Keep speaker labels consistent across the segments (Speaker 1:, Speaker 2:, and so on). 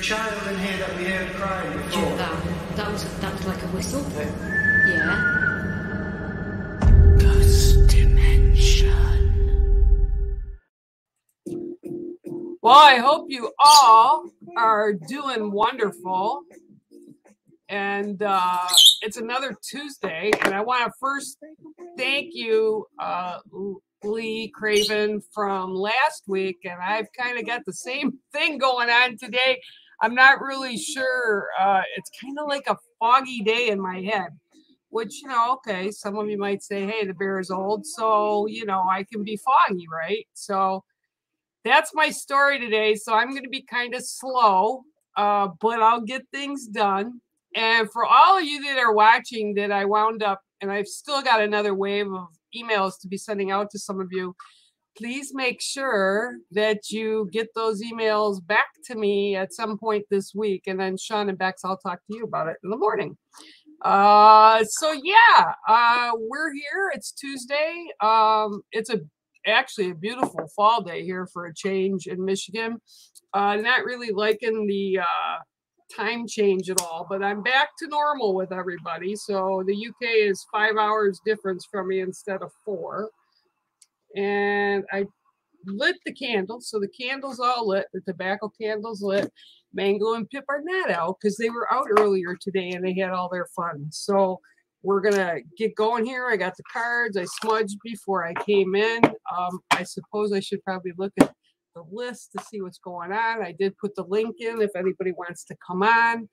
Speaker 1: child in here that we heard crying before?
Speaker 2: That was like a whistle.
Speaker 1: Yeah.
Speaker 2: Ghost dimension.
Speaker 3: Well, I hope you all are doing wonderful. And it's another Tuesday, and I want to first thank you, Lee Craven, from last week, and I've kind of got the same thing going on today. I'm not really sure. It's kind of like a foggy day in my head, which, okay, some of you might say, hey, the bear is old, so, I can be foggy, right? So that's my story today. So I'm going to be kind of slow, but I'll get things done. And for all of you that are watching that I wound up, and I've still got another wave of emails to be sending out to some of you, please make sure that you get those emails back to me at some point this week. And then Sean and Bex, I'll talk to you about it in the morning. So yeah, we're here. It's Tuesday. It's actually a beautiful fall day here for a change in Michigan. Not really liking the time change at all, but I'm back to normal with everybody. So the UK is 5 hours difference from me instead of 4. And I lit the candles, so the candles all lit, the tobacco candles lit. Mango and Pip are not out because they were out earlier today and they had all their fun. So we're gonna get going here. I got the cards I smudged before I came in. I suppose I should probably look at the list to see what's going on. I did put the link in if anybody wants to come on.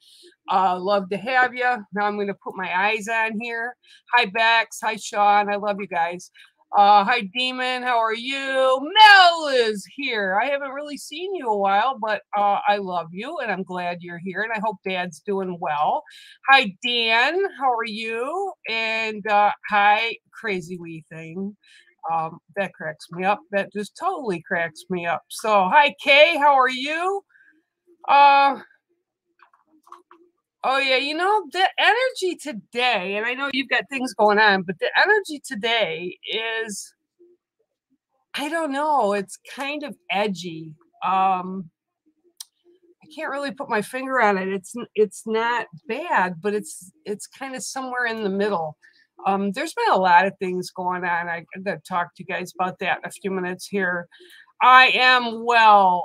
Speaker 3: Love to have you. Now I'm going to put my eyes on here. Hi Bex, hi Sean, I love you guys. Hi Demon, how are you? Mel is here. I haven't really seen you a while, but I love you and I'm glad you're here and I hope Dad's doing well. Hi Dan, how are you? And hi Crazy Wee Thing. That cracks me up. That just totally cracks me up. So, hi, Kay. How are you? Oh, yeah. The energy today, and I know you've got things going on, but the energy today is, I don't know, it's kind of edgy. I can't really put my finger on it. It's not bad, but it's kind of somewhere in the middle. There's been a lot of things going on. I'm going to talk to you guys about that in a few minutes here. I am well,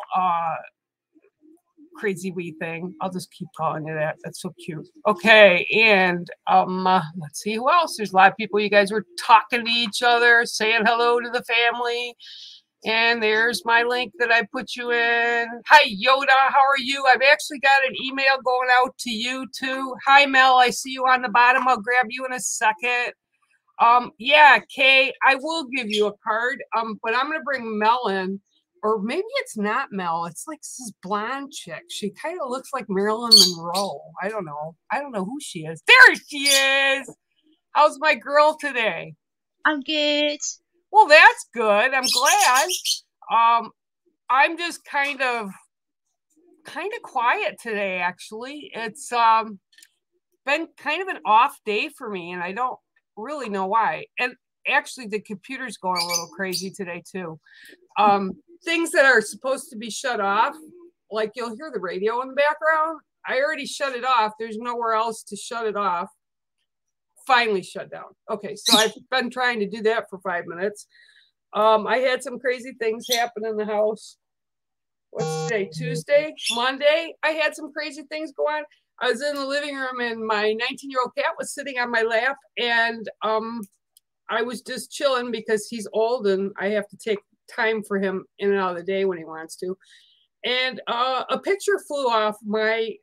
Speaker 3: Crazy Wee Thing. I'll just keep calling you that. That's so cute. Okay, and let's see who else. There's a lot of people. You guys were talking to each other, saying hello to the family. And there's my link that I put you in. Hi, Yoda. How are you? I've actually got an email going out to you, too. Hi, Mel. I see you on the bottom. I'll grab you in a second. Yeah, Kay, I will give you a card. But I'm going to bring Mel in. Or maybe it's not Mel. It's like this blonde chick. She kind of looks like Marilyn Monroe. I don't know. I don't know who she is. There she is. How's my girl today?
Speaker 4: I'm good.
Speaker 3: Well, that's good. I'm glad. I'm just kind of quiet today, actually. It's been kind of an off day for me, and I don't really know why. And actually, the computer's going a little crazy today, too. Things that are supposed to be shut off, like you'll hear the radio in the background. I already shut it off. There's nowhere else to shut it off. Finally shut down. Okay, so I've been trying to do that for 5 minutes. I had some crazy things happen in the house. What's today? Tuesday? Monday? I had some crazy things go on. I was in the living room and my 19-year-old cat was sitting on my lap, and I was just chilling because he's old and I have to take time for him in and out of the day when he wants to. And a picture flew off my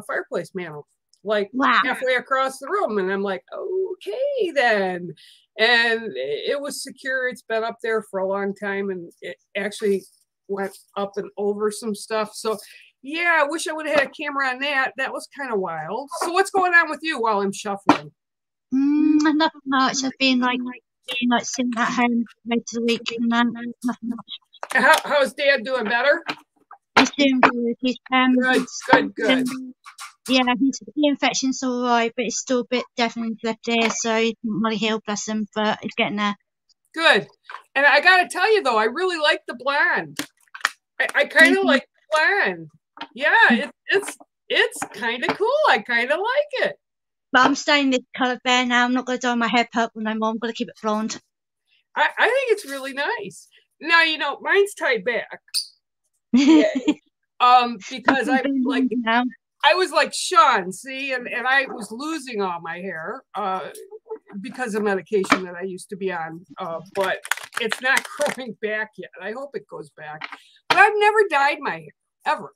Speaker 3: fireplace mantle, like halfway across the room. And I'm like, okay, then. And it was secure. It's been up there for a long time. And it actually went up and over some stuff. So, yeah, I wish I would have had a camera on that. That was kind of wild. So what's going on with you while I'm shuffling?
Speaker 4: Nothing much. I've been sitting at home most of the week. And nothing much.
Speaker 3: How's Dad doing? Better?
Speaker 4: He's doing good. He's
Speaker 3: good.
Speaker 4: Yeah, the infection's all right, but it's still a bit definitely left there, so he didn't really heal, bless him, but he's getting there.
Speaker 3: Good. And I got to tell you, though, I really like the blonde. I kind of like the blonde. Yeah, it's kind of cool. I kind of like it.
Speaker 4: But I'm staying this colour bear now. I'm not going to dye my hair purple no more. I'm going to keep it blonde.
Speaker 3: I think it's really nice. Now, mine's tied back. Because I was like Sean, see, and I was losing all my hair because of medication that I used to be on, but it's not growing back yet. I hope it goes back. But I've never dyed my hair, ever.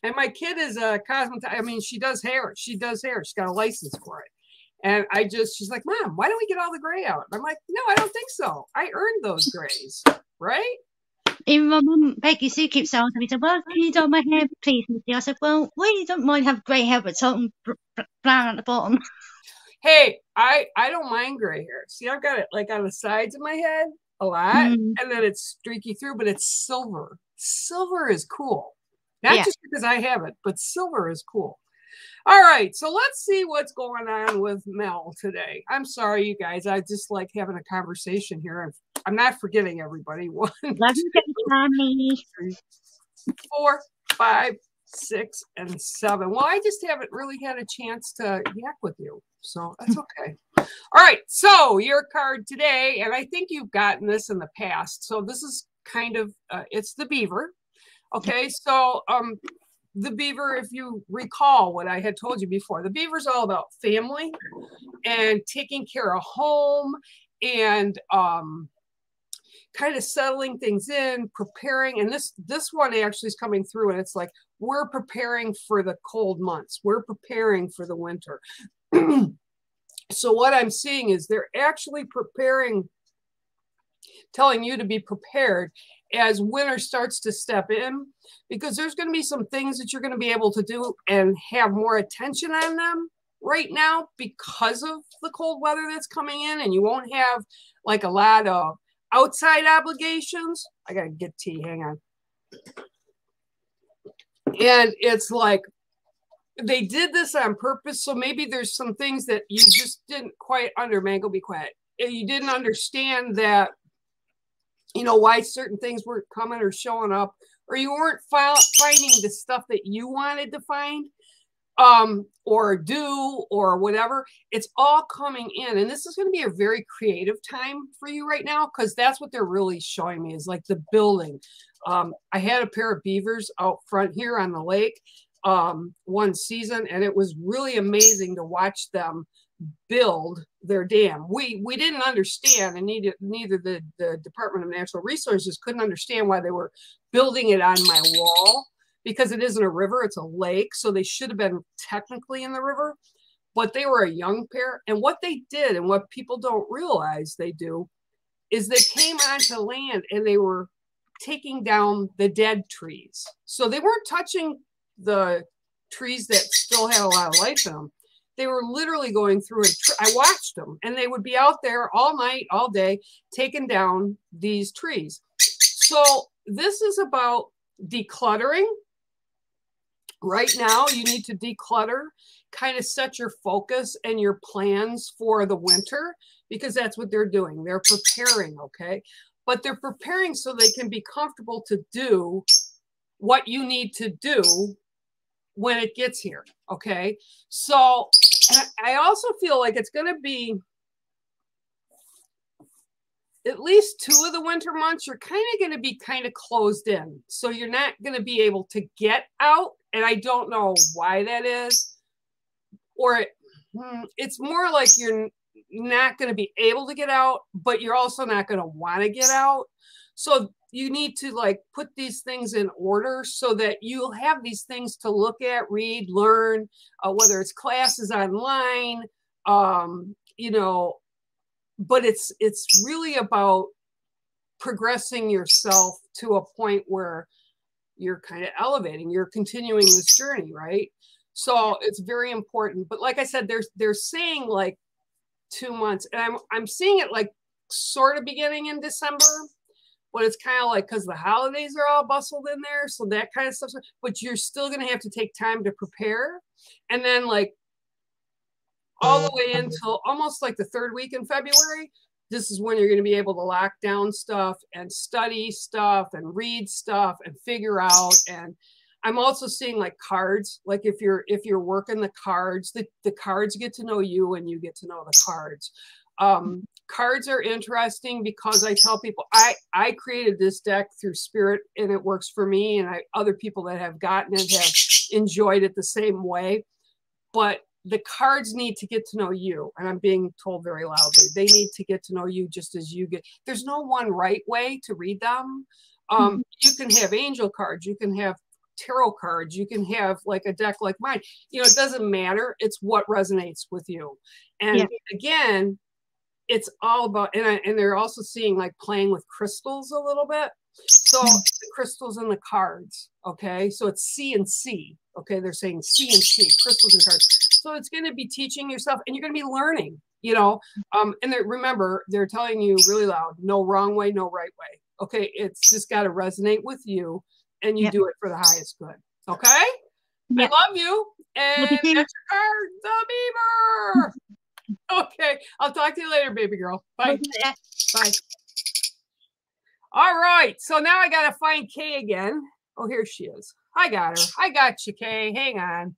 Speaker 3: And my kid is a cosmetologist. I mean, she does hair. She's got a license for it. And she's like, Mom, why don't we get all the gray out? And I'm like, no, I don't think so. I earned those grays, right?
Speaker 4: Even my mum, Becky Sue, keeps saying to me, well, can you dye my hair, please, Missy? I said, well, you don't mind have grey hair, but something brown at the bottom.
Speaker 3: Hey, I don't mind gray hair. See, I've got it like on the sides of my head a lot, and then it's streaky through, but it's silver. Silver is cool. Not just because I have it, but silver is cool. All right, so let's see what's going on with Mel today. I'm sorry, you guys. I just like having a conversation here. I'm not forgetting everybody. 1, 2, 3, 4, 5, 6, and 7. Well, I just haven't really had a chance to yak with you, so that's okay. All right, so your card today, and I think you've gotten this in the past. So this is kind of, it's the beaver. Okay, so the beaver, if you recall what I had told you before, the beaver is all about family and taking care of home and kind of settling things in, preparing. And this one actually is coming through, and it's like, we're preparing for the cold months. We're preparing for the winter. So what I'm seeing is they're actually preparing, telling you to be prepared as winter starts to step in, because there's going to be some things that you're going to be able to do and have more attention on them right now because of the cold weather that's coming in, and you won't have like a lot of outside obligations. I got to get tea, hang on. And it's like they did this on purpose, so maybe there's some things that you just didn't quite Mango, be quiet. You didn't understand that, why certain things weren't coming or showing up, or you weren't finding the stuff that you wanted to find or do or whatever. It's all coming in, and this is going to be a very creative time for you right now, because that's what they're really showing me is like the building. I had a pair of beavers out front here on the lake one season, and it was really amazing to watch them build their dam. We didn't understand, and neither the Department of Natural Resources couldn't understand why they were building it on my wall, because it isn't a river, it's a lake. So they should have been technically in the river, but they were a young pair. And what they did, and what people don't realize they do, is they came onto land and they were taking down the dead trees. So they weren't touching the trees that still had a lot of life in them. They were literally going through and I watched them, and they would be out there all night, all day, taking down these trees. So this is about decluttering. Right now, you need to declutter, kind of set your focus and your plans for the winter, because that's what they're doing. They're preparing, okay? But they're preparing so they can be comfortable to do what you need to do when it gets here, okay? So I also feel like it's going to be at least 2 of the winter months, you're kind of going to be kind of closed in. So you're not going to be able to get out. And I don't know why that is. Or it's more like you're not going to be able to get out, but you're also not going to want to get out. So you need to like put these things in order so that you'll have these things to look at, read, learn, whether it's classes online, but it's really about progressing yourself to a point where you're kind of elevating, you're continuing this journey, right? So it's very important. But like I said, they're saying like 2 months, and I'm seeing it like sort of beginning in December, but it's kind of like because the holidays are all bustled in there, so that kind of stuff. But you're still going to have to take time to prepare, and then like all the way until almost like the 3rd week in February, this is when you're going to be able to lock down stuff and study stuff and read stuff and figure out. And I'm also seeing like cards, like if you're working the cards, the cards get to know you and you get to know the cards. Cards are interesting because I tell people I created this deck through spirit and it works for me, and other people that have gotten it have enjoyed it the same way. But the cards need to get to know you, and I'm being told very loudly, they need to get to know you just as you get. There's no one right way to read them. You can have angel cards, you can have tarot cards, you can have like a deck like mine. You know, it doesn't matter. It's what resonates with you. And again, it's all about, and they're also seeing like playing with crystals a little bit. So the crystals and the cards, okay? So it's C and C, okay? They're saying C and C, crystals and cards. So it's going to be teaching yourself, and you're going to be learning, you know? And remember, they're telling you really loud, no wrong way, no right way, okay? It's just got to resonate with you, and you do it for the highest good, okay? I love you, and that's your card, the beaver. Okay, I'll talk to you later, baby girl. Bye. Bye. All right, so now I gotta find Kay again. Oh, here she is. I got her. I got you, Kay. Hang on.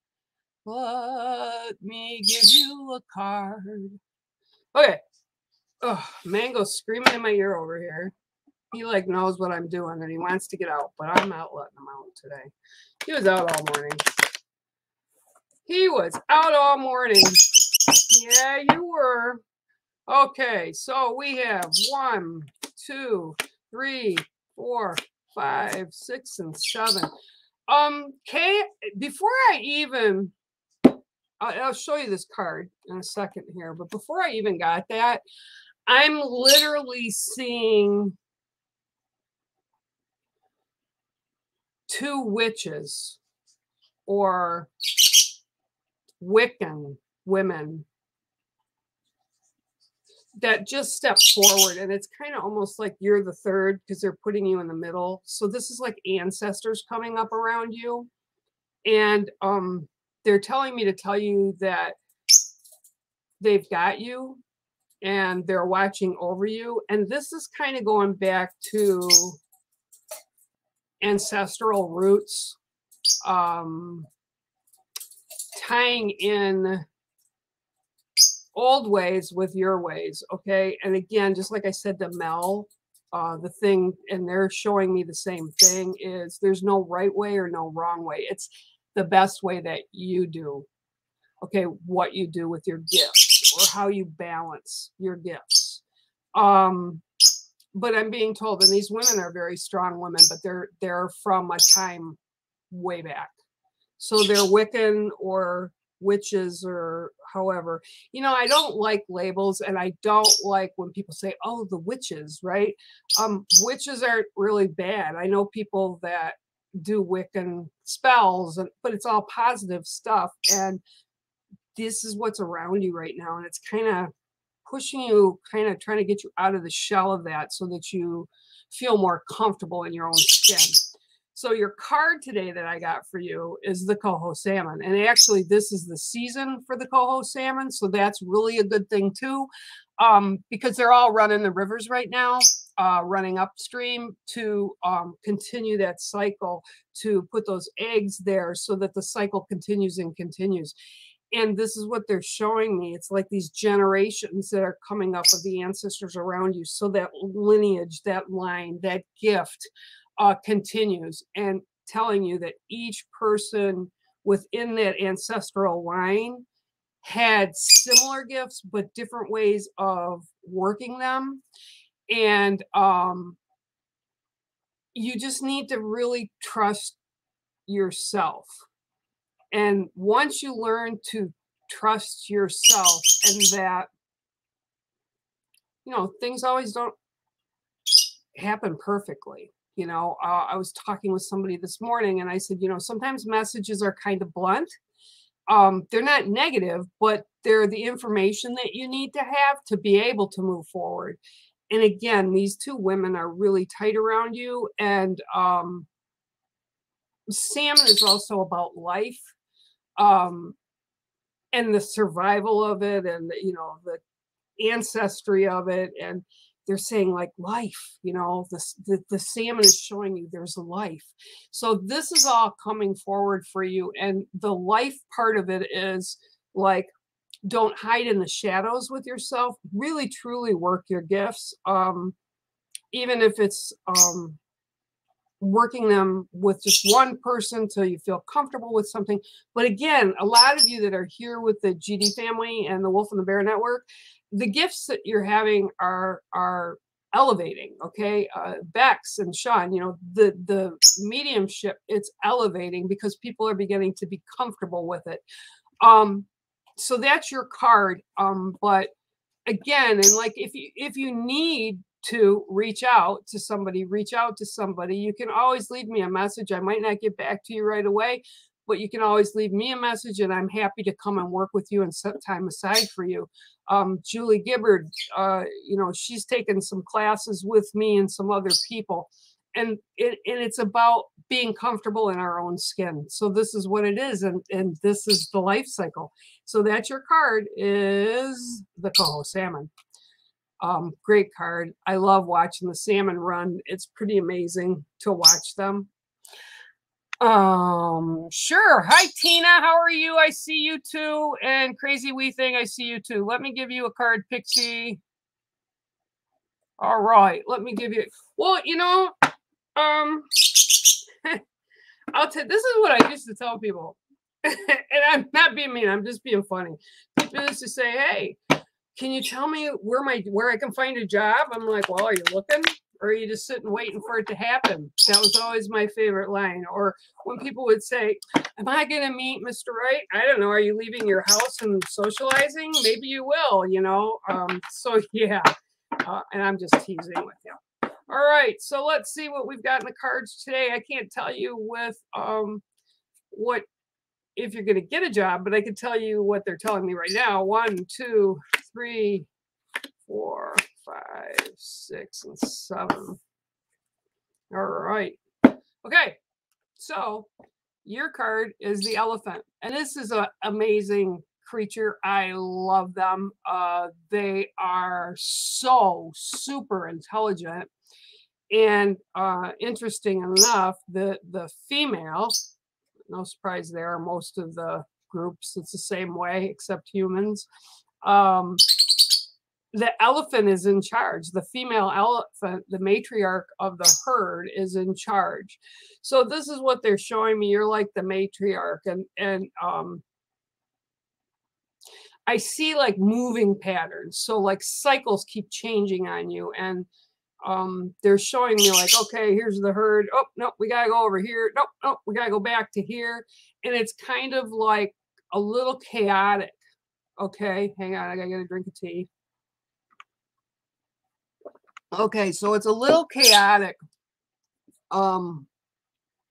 Speaker 3: Let me give you a card. Okay. Oh, Mango's screaming in my ear over here. He like knows what I'm doing and he wants to get out, but I'm not letting him out today. He was out all morning. He was out all morning. Yeah, you were. Okay, so we have 1, 2, 3, 4, 5, 6, and 7. Kay, before I even, I'll show you this card in a second here, but before I even got that, I'm literally seeing 2 witches or Wiccan women that just step forward, and it's kind of almost like you're the third because they're putting you in the middle. So this is like ancestors coming up around you, and they're telling me to tell you that they've got you and they're watching over you. And this is kind of going back to ancestral roots, tying in old ways with your ways, okay? And again, just like I said to Mel, the thing, and they're showing me the same thing, is there's no right way or no wrong way. It's the best way that you do, okay, what you do with your gifts or how you balance your gifts. But I'm being told, and these women are very strong women, but they're from a time way back. So they're Wiccan or witches or however. You know, I don't like labels, and I don't like when people say, oh, the witches, right? Witches aren't really bad. I know people that do Wiccan spells, but it's all positive stuff. And this is what's around you right now. And it's kind of pushing you, kind of trying to get you out of the shell of that so that you feel more comfortable in your own skin. So your card today that I got for you is the coho salmon. And actually, this is the season for the coho salmon. So that's really a good thing too, because they're all running the rivers right now, running upstream to continue that cycle, to put those eggs there so that the cycle continues and continues. And this is what they're showing me. It's like these generations that are coming up of the ancestors around you. So that lineage, that line, that gift continues, and telling you that each person within that ancestral line had similar gifts, but different ways of working them. And you just need to really trust yourself. And once you learn to trust yourself, and that, you know, things always don't happen perfectly. You know, I was talking with somebody this morning and I said, you know, sometimes messages are kind of blunt. They're not negative, but they're the information that you need to have to be able to move forward. And again, these 2 women are really tight around you. And salmon is also about life, and the survival of it, and, you know, the ancestry of it. And they're saying like life, you know, the salmon is showing you there's a life. So this is all coming forward for you. And the life part of it is like, don't hide in the shadows with yourself. Really, truly work your gifts. Even if it's working them with just one person till you feel comfortable with something. But again, a lot of you that are here with the GD family and the Wolf and the Bear Network, the gifts that you're having are elevating. Okay, Bex and Sean, you know, the mediumship, it's elevating because people are beginning to be comfortable with it. So that's your card. But again, and like if you need to reach out to somebody, you can always leave me a message. I might not get back to you right away, but you can always leave me a message, and I'm happy to come and work with you and set time aside for you. Julie Gibbard, you know, she's taken some classes with me and some other people, and it's about being comfortable in our own skin. So this is what it is, and this is the life cycle. So that's your card, is the Coho Salmon. Great card. I love watching the salmon run. It's pretty amazing to watch them. Sure. Hi, Tina. How are you? I see you too. And Crazy Wee Thing, I see you too. Let me give you a card, Pixie. All right. Let me give you. Well, you know, I'll tell. This is what I used to tell people, and I'm not being mean. I'm just being funny. People used to say, "Hey, can you tell me where I can find a job?" I'm like, "Well, are you looking, or are you just sitting waiting for it to happen?" That was always my favorite line. Or when people would say, "Am I going to meet Mr. Right?" I don't know. Are you leaving your house and socializing? Maybe you will. You know. So yeah, and I'm just teasing with you. All right. So let's see what we've got in the cards today. I can't tell you with what if you're going to get a job, but I can tell you what they're telling me right now. 1, 2, 3, 4, 5, 6, and 7. All right. Okay. So your card is the elephant. And this is an amazing creature. I love them. They are so super intelligent. And interesting enough, the female, no surprise there, most of the groups, it's the same way except humans. The elephant is in charge. The female elephant, the matriarch of the herd, is in charge. So this is what they're showing me. You're like the matriarch, and I see like moving patterns. So like cycles keep changing on you, and they're showing me like, okay, here's the herd. Oh, no, we got to go over here. Nope, nope, we got to go back to here. And it's kind of like a little chaotic. Okay, hang on, I got to get a drink of tea. Okay, so it's a little chaotic,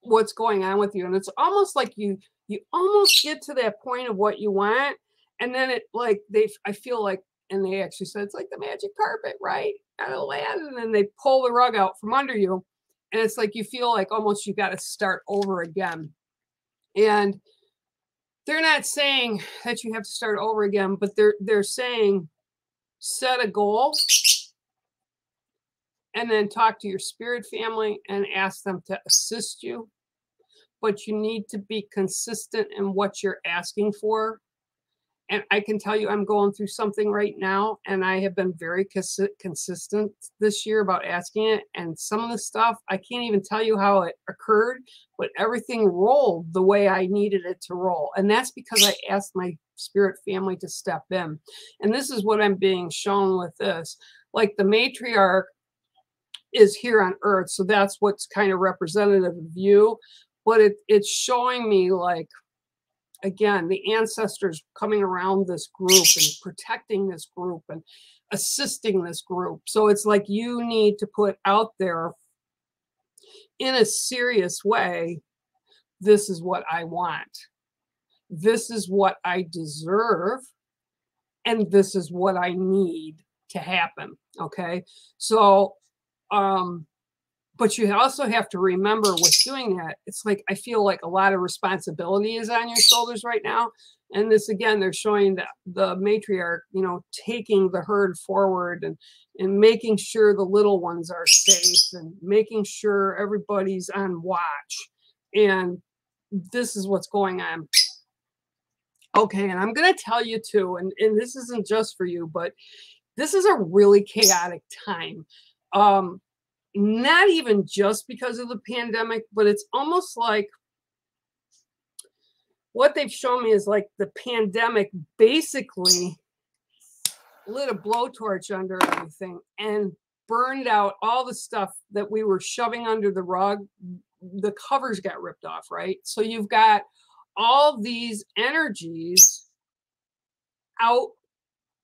Speaker 3: what's going on with you. And it's almost like you almost get to that point of what you want. And then it like, I feel like, and they actually said, it's like the magic carpet, right? Out of land, and then they pull the rug out from under you, and it's like you feel like almost you got to start over again. And they're not saying that you have to start over again, but they're saying set a goal and then talk to your spirit family and ask them to assist you. But you need to be consistent in what you're asking for. And I can tell you, I'm going through something right now, and I have been very consistent this year about asking it. And some of the stuff, I can't even tell you how it occurred, but everything rolled the way I needed it to roll. And that's because I asked my spirit family to step in. And this is what I'm being shown with this. Like the matriarch is here on Earth, so that's what's kind of representative of you. But it's showing me like, again, the ancestors coming around this group and protecting this group and assisting this group. So it's like you need to put out there in a serious way, this is what I want. This is what I deserve. And this is what I need to happen. Okay. So, but you also have to remember with doing that, it's like I feel like a lot of responsibility is on your shoulders right now. And this, again, they're showing the matriarch, you know, taking the herd forward and making sure the little ones are safe and making sure everybody's on watch. And this is what's going on. Okay, and I'm going to tell you too, and this isn't just for you, but this is a really chaotic time. Not even just because of the pandemic, but it's almost like what they've shown me is like the pandemic basically lit a blowtorch under everything and burned out all the stuff that we were shoving under the rug. The covers got ripped off, right? So you've got all these energies out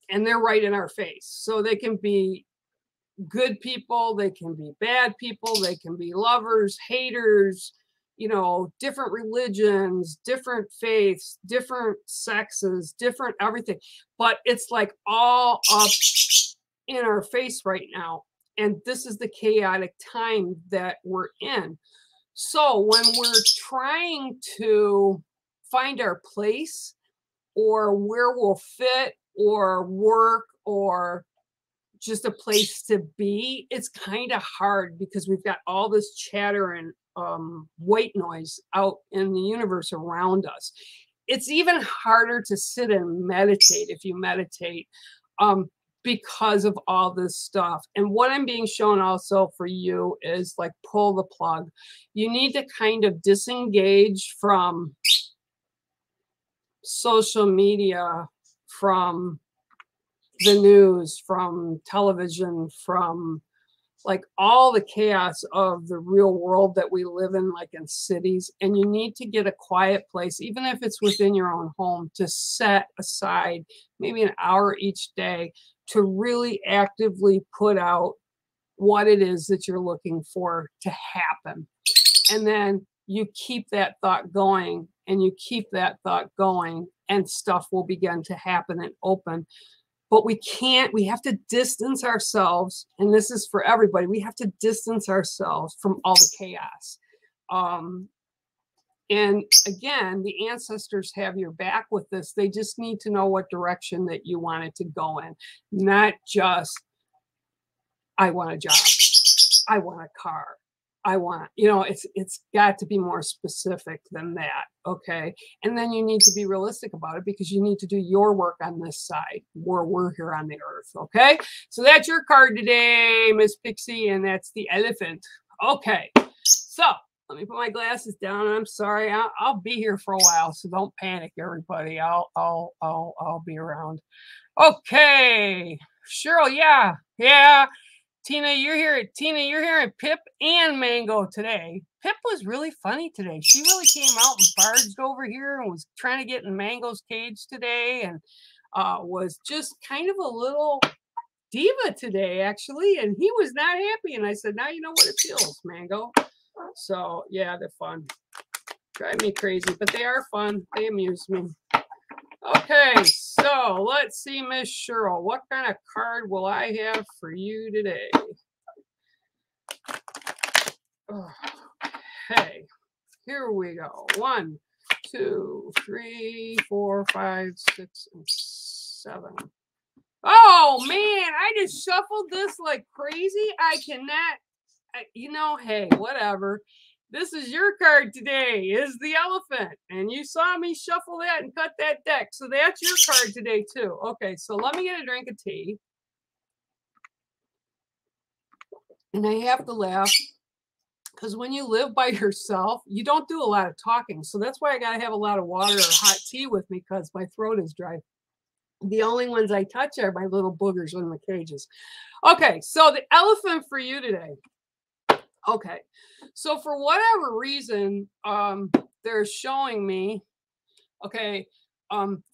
Speaker 3: and they're right in our face. So they can be good people, they can be bad people, they can be lovers, haters, you know, different religions, different faiths, different sexes, different everything. But it's like all up in our face right now. And this is the chaotic time that we're in. So when we're trying to find our place or where we'll fit or work or just a place to be, it's kind of hard because we've got all this chatter and white noise out in the universe around us. It's even harder to sit and meditate if you meditate because of all this stuff. And what I'm being shown also for you is like pull the plug. You need to kind of disengage from social media, from the news, from television, from like all the chaos of the real world that we live in, like in cities. And you need to get a quiet place, even if it's within your own home, to set aside maybe an hour each day to really actively put out what it is that you're looking for to happen. And then you keep that thought going and you keep that thought going and stuff will begin to happen and open. But we have to distance ourselves, and this is for everybody, we have to distance ourselves from all the chaos. And again, the ancestors have your back with this. They just need to know what direction that you want it to go in. Not just, I want a job, I want a car, I want, you know, it's got to be more specific than that, okay? And then you need to be realistic about it because you need to do your work on this side where we're here on the earth, okay? So that's your card today, Miss Pixie, and that's the elephant. Okay, so let me put my glasses down. I'm sorry, I'll be here for a while, so don't panic, everybody. I'll be around. Okay, Cheryl, yeah. Tina, you're hearing Pip and Mango today. Pip was really funny today. She really came out and barged over here and was trying to get in Mango's cage today and was just kind of a little diva today, actually. And he was not happy. And I said, now you know what it feels, Mango. So, yeah, they're fun. Drive me crazy, but they are fun. They amuse me. Okay, so let's see, Miss Cheryl. What kind of card will I have for you today? Okay, here we go. 1, 2, 3, 4, 5, 6, and 7. Oh, man, I just shuffled this like crazy. I cannot, you know, hey, whatever. This is your card today, is the elephant. And you saw me shuffle that and cut that deck. So that's your card today, too. Okay, so let me get a drink of tea. And I have to laugh because when you live by yourself, you don't do a lot of talking. So that's why I got to have a lot of water or hot tea with me because my throat is dry. The only ones I touch are my little boogers in the cages. Okay, so the elephant for you today. Okay, so for whatever reason, they're showing me, okay,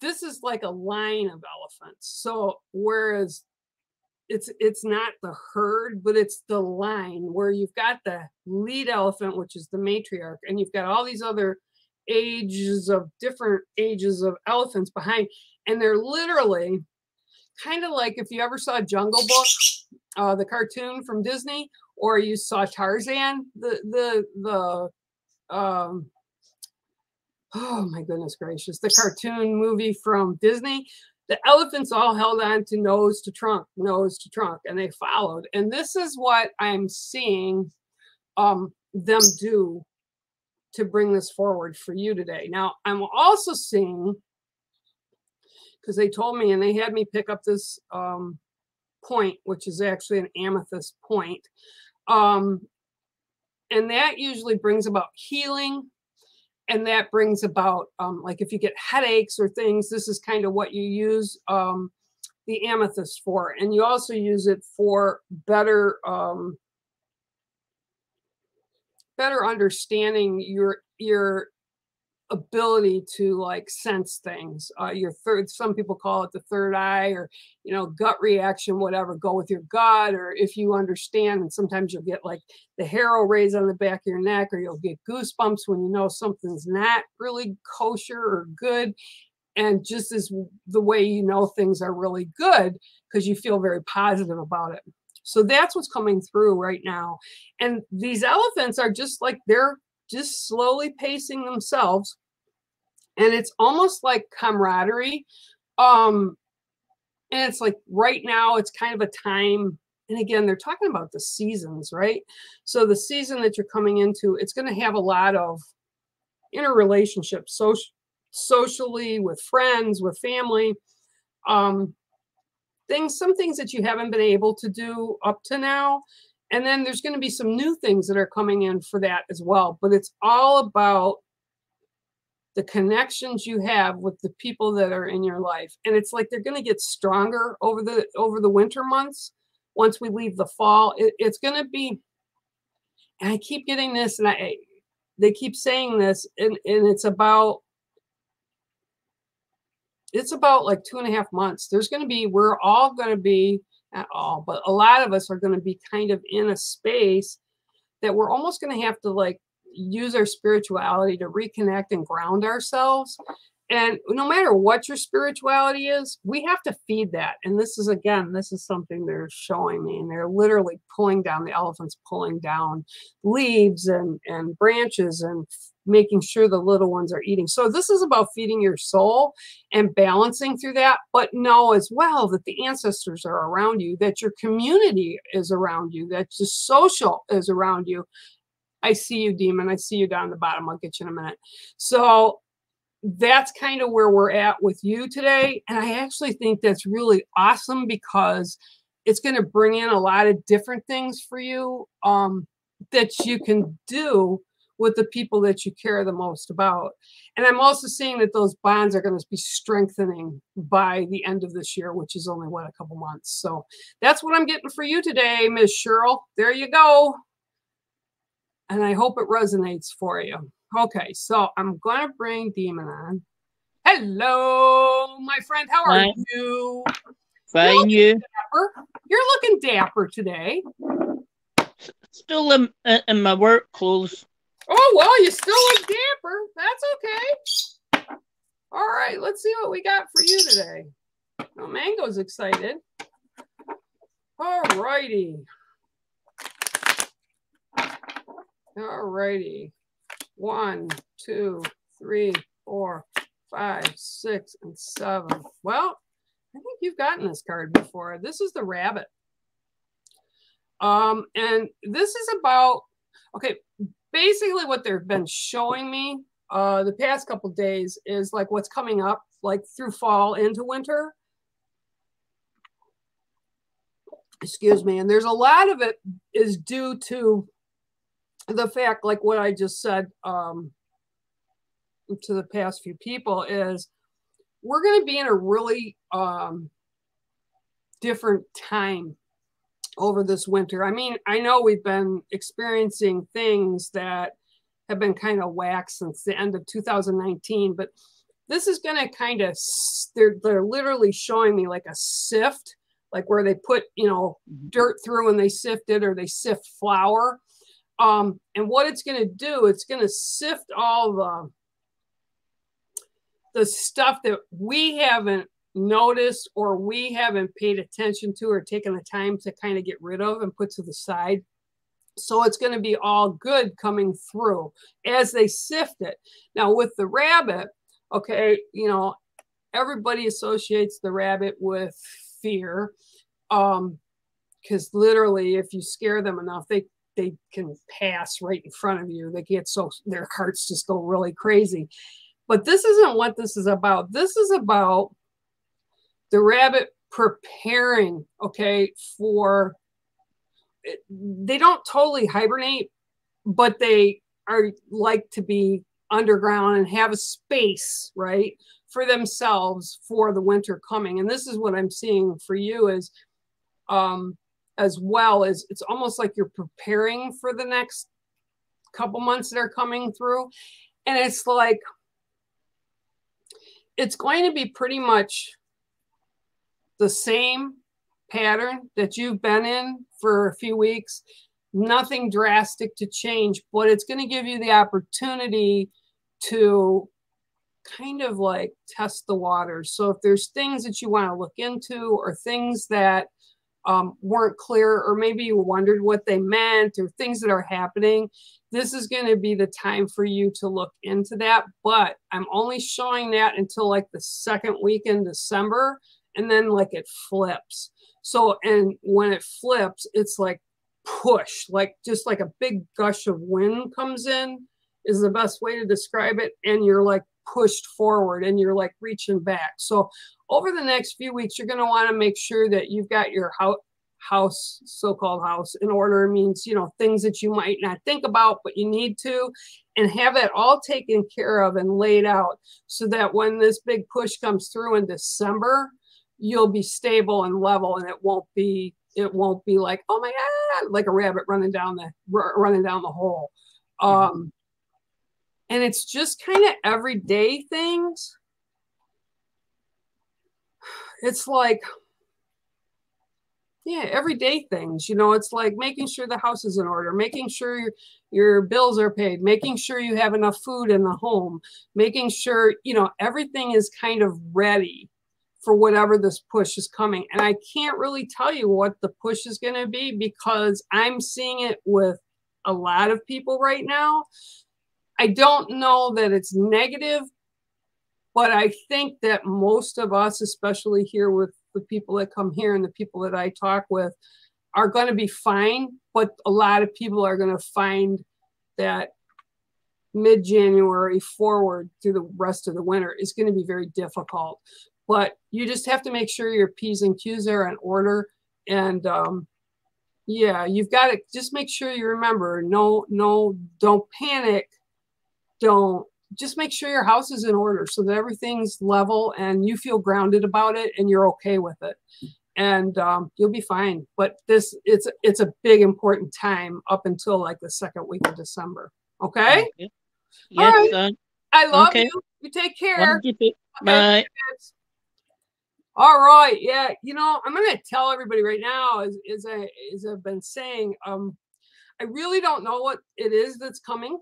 Speaker 3: this is like a line of elephants. So whereas it's not the herd, but it's the line where you've got the lead elephant, which is the matriarch, and you've got all these other different ages of elephants behind, and they're literally kind of like if you ever saw Jungle Book, the cartoon from Disney, or you saw Tarzan, the Oh my goodness gracious, the cartoon movie from Disney. The elephants all held on to nose to trunk, and they followed. And this is what I'm seeing them do to bring this forward for you today. Now, I'm also seeing, because they told me and they had me pick up this point, which is actually an amethyst point. And that usually brings about healing. And that brings about, like if you get headaches or things, this is kind of what you use the amethyst for. And you also use it for better understanding your ability to like sense things. Your third, some people call it the third eye, or gut reaction, whatever. Go with your gut, or if you understand, and sometimes you'll get like the hair will raise on the back of your neck, or you'll get goosebumps when you know something's not really kosher or good. And just as the way things are really good, because you feel very positive about it. So that's what's coming through right now. And these elephants are just like, they're just slowly pacing themselves. And it's almost like camaraderie. And it's like right now it's kind of a time. And again, they're talking about the seasons, right? So the season that you're coming into, it's going to have a lot of interrelationships, socially, with friends, with family, some things that you haven't been able to do up to now. And then there's going to be some new things that are coming in for that as well. But it's all about the connections you have with the people that are in your life. And it's like they're going to get stronger over the winter months. Once we leave the fall, it's going to be, and I keep getting this, and they keep saying this, and it's about like 2.5 months. We're all going to be, not all, but a lot of us are going to be kind of in a space that we're almost going to have to like use our spirituality to reconnect and ground ourselves. And no matter what your spirituality is, we have to feed that. And this is something they're showing me, and they're literally pulling down, the elephants pulling down leaves and branches and making sure the little ones are eating. So this is about feeding your soul and balancing through that, but know as well that the ancestors are around you, that your community is around you, that the social is around you. I see you, demon. I see you down the bottom. I'll get you in a minute. So that's kind of where we're at with you today. And I actually think that's really awesome, because it's going to bring in a lot of different things for you that you can do with the people that you care the most about. And I'm also seeing that those bonds are going to be strengthening by the end of this year, which is only, a couple months. So that's what I'm getting for you today, Ms. Cheryl. There you go. And I hope it resonates for you. Okay, so I'm going to bring Demon on. Hello, my friend. How are you?
Speaker 5: Fine, you?
Speaker 3: You're looking dapper today.
Speaker 5: Still in my work clothes.
Speaker 3: Oh, well, you still look dapper. That's okay. All right, let's see what we got for you today. Oh, Mango's excited. All righty. All righty. 1, 2, 3, 4, 5, 6, and 7. Well, I think you've gotten this card before. This is the rabbit. And this is about, okay, basically what they've been showing me the past couple days is like what's coming up, like through fall into winter. Excuse me. And there's a lot of it is due to the fact, like what I just said to the past few people, is we're going to be in a really different time over this winter. I mean, I know we've been experiencing things that have been kind of whack since the end of 2019, but this is going to kind of, they're literally showing me like a sift, like where they put, dirt through and they sift it, or they sift flour. And what it's going to do, it's going to sift all the stuff that we haven't noticed, or we haven't paid attention to, or taken the time to kind of get rid of and put to the side. So it's going to be all good coming through as they sift it. Now with the rabbit, okay, you know, everybody associates the rabbit with fear. Because literally if you scare them enough, they can pass right in front of you. They get so, their hearts just go really crazy. But this isn't what this is about. This is about the rabbit preparing, okay, for, they don't totally hibernate, but they are like to be underground and have a space, right, for themselves for the winter coming. And this is what I'm seeing for you is, as well as it's almost like you're preparing for the next couple months that are coming through. And it's like, it's going to be pretty much the same pattern that you've been in for a few weeks, nothing drastic to change, but it's going to give you the opportunity to kind of like test the waters. So if there's things that you want to look into or things that weren't clear, or maybe you wondered what they meant, or things that are happening, this is going to be the time for you to look into that. But I'm only showing that until like the second week in December, and then like it flips. So, and when it flips, it's like push, like just like a big gush of wind comes in is the best way to describe it. And you're like pushed forward and you're like reaching back. So over the next few weeks, you're going to want to make sure that you've got your house, so-called house, in order. It means, you know, things that you might not think about, but you need to, and have it all taken care of and laid out so that when this big push comes through in December, you'll be stable and level, and it won't be like, oh my God, like a rabbit running down the hole. And it's just kind of everyday things. It's like, yeah, everyday things, you know, it's like making sure the house is in order, making sure your bills are paid, making sure you have enough food in the home, making sure, you know, everything is kind of ready for whatever this push is coming. And I can't really tell you what the push is going to be because I'm seeing it with a lot of people right now. I don't know that it's negative, but I think that most of us, especially here with the people that come here and the people that I talk with, are going to be fine. But a lot of people are going to find that mid-January forward through the rest of the winter is going to be very difficult. But you just have to make sure your P's and Q's are in order. And yeah, you've got to just make sure you remember, no, don't panic. Just make sure your house is in order so that everything's level and you feel grounded about it and you're okay with it. And you'll be fine. But it's a big important time up until like the second week of December. Okay?
Speaker 5: Yes,
Speaker 3: all right. I love
Speaker 5: okay.
Speaker 3: you. You take care.
Speaker 5: Okay. Bye.
Speaker 3: All right. Yeah. You know, I'm going to tell everybody right now, as I've been saying, I really don't know what it is that's coming.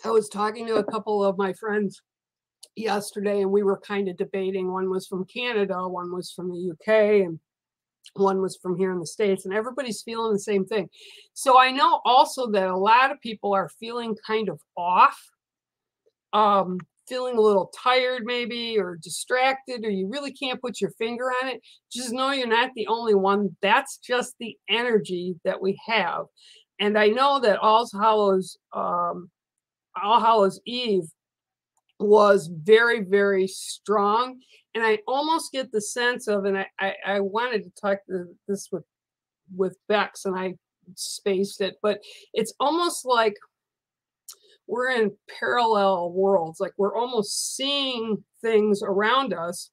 Speaker 3: I was talking to a couple of my friends yesterday, and we were kind of debating. One was from Canada, one was from the UK, and one was from here in the States, and everybody's feeling the same thing. So I know also that a lot of people are feeling kind of off, feeling a little tired maybe, or distracted, or you really can't put your finger on it. Just know you're not the only one. That's just the energy that we have. And I know that All Hallows Eve was very, very strong. And I almost get the sense of, and I wanted to talk this with Bex, and I spaced it, but it's almost like we're in parallel worlds. Like we're almost seeing things around us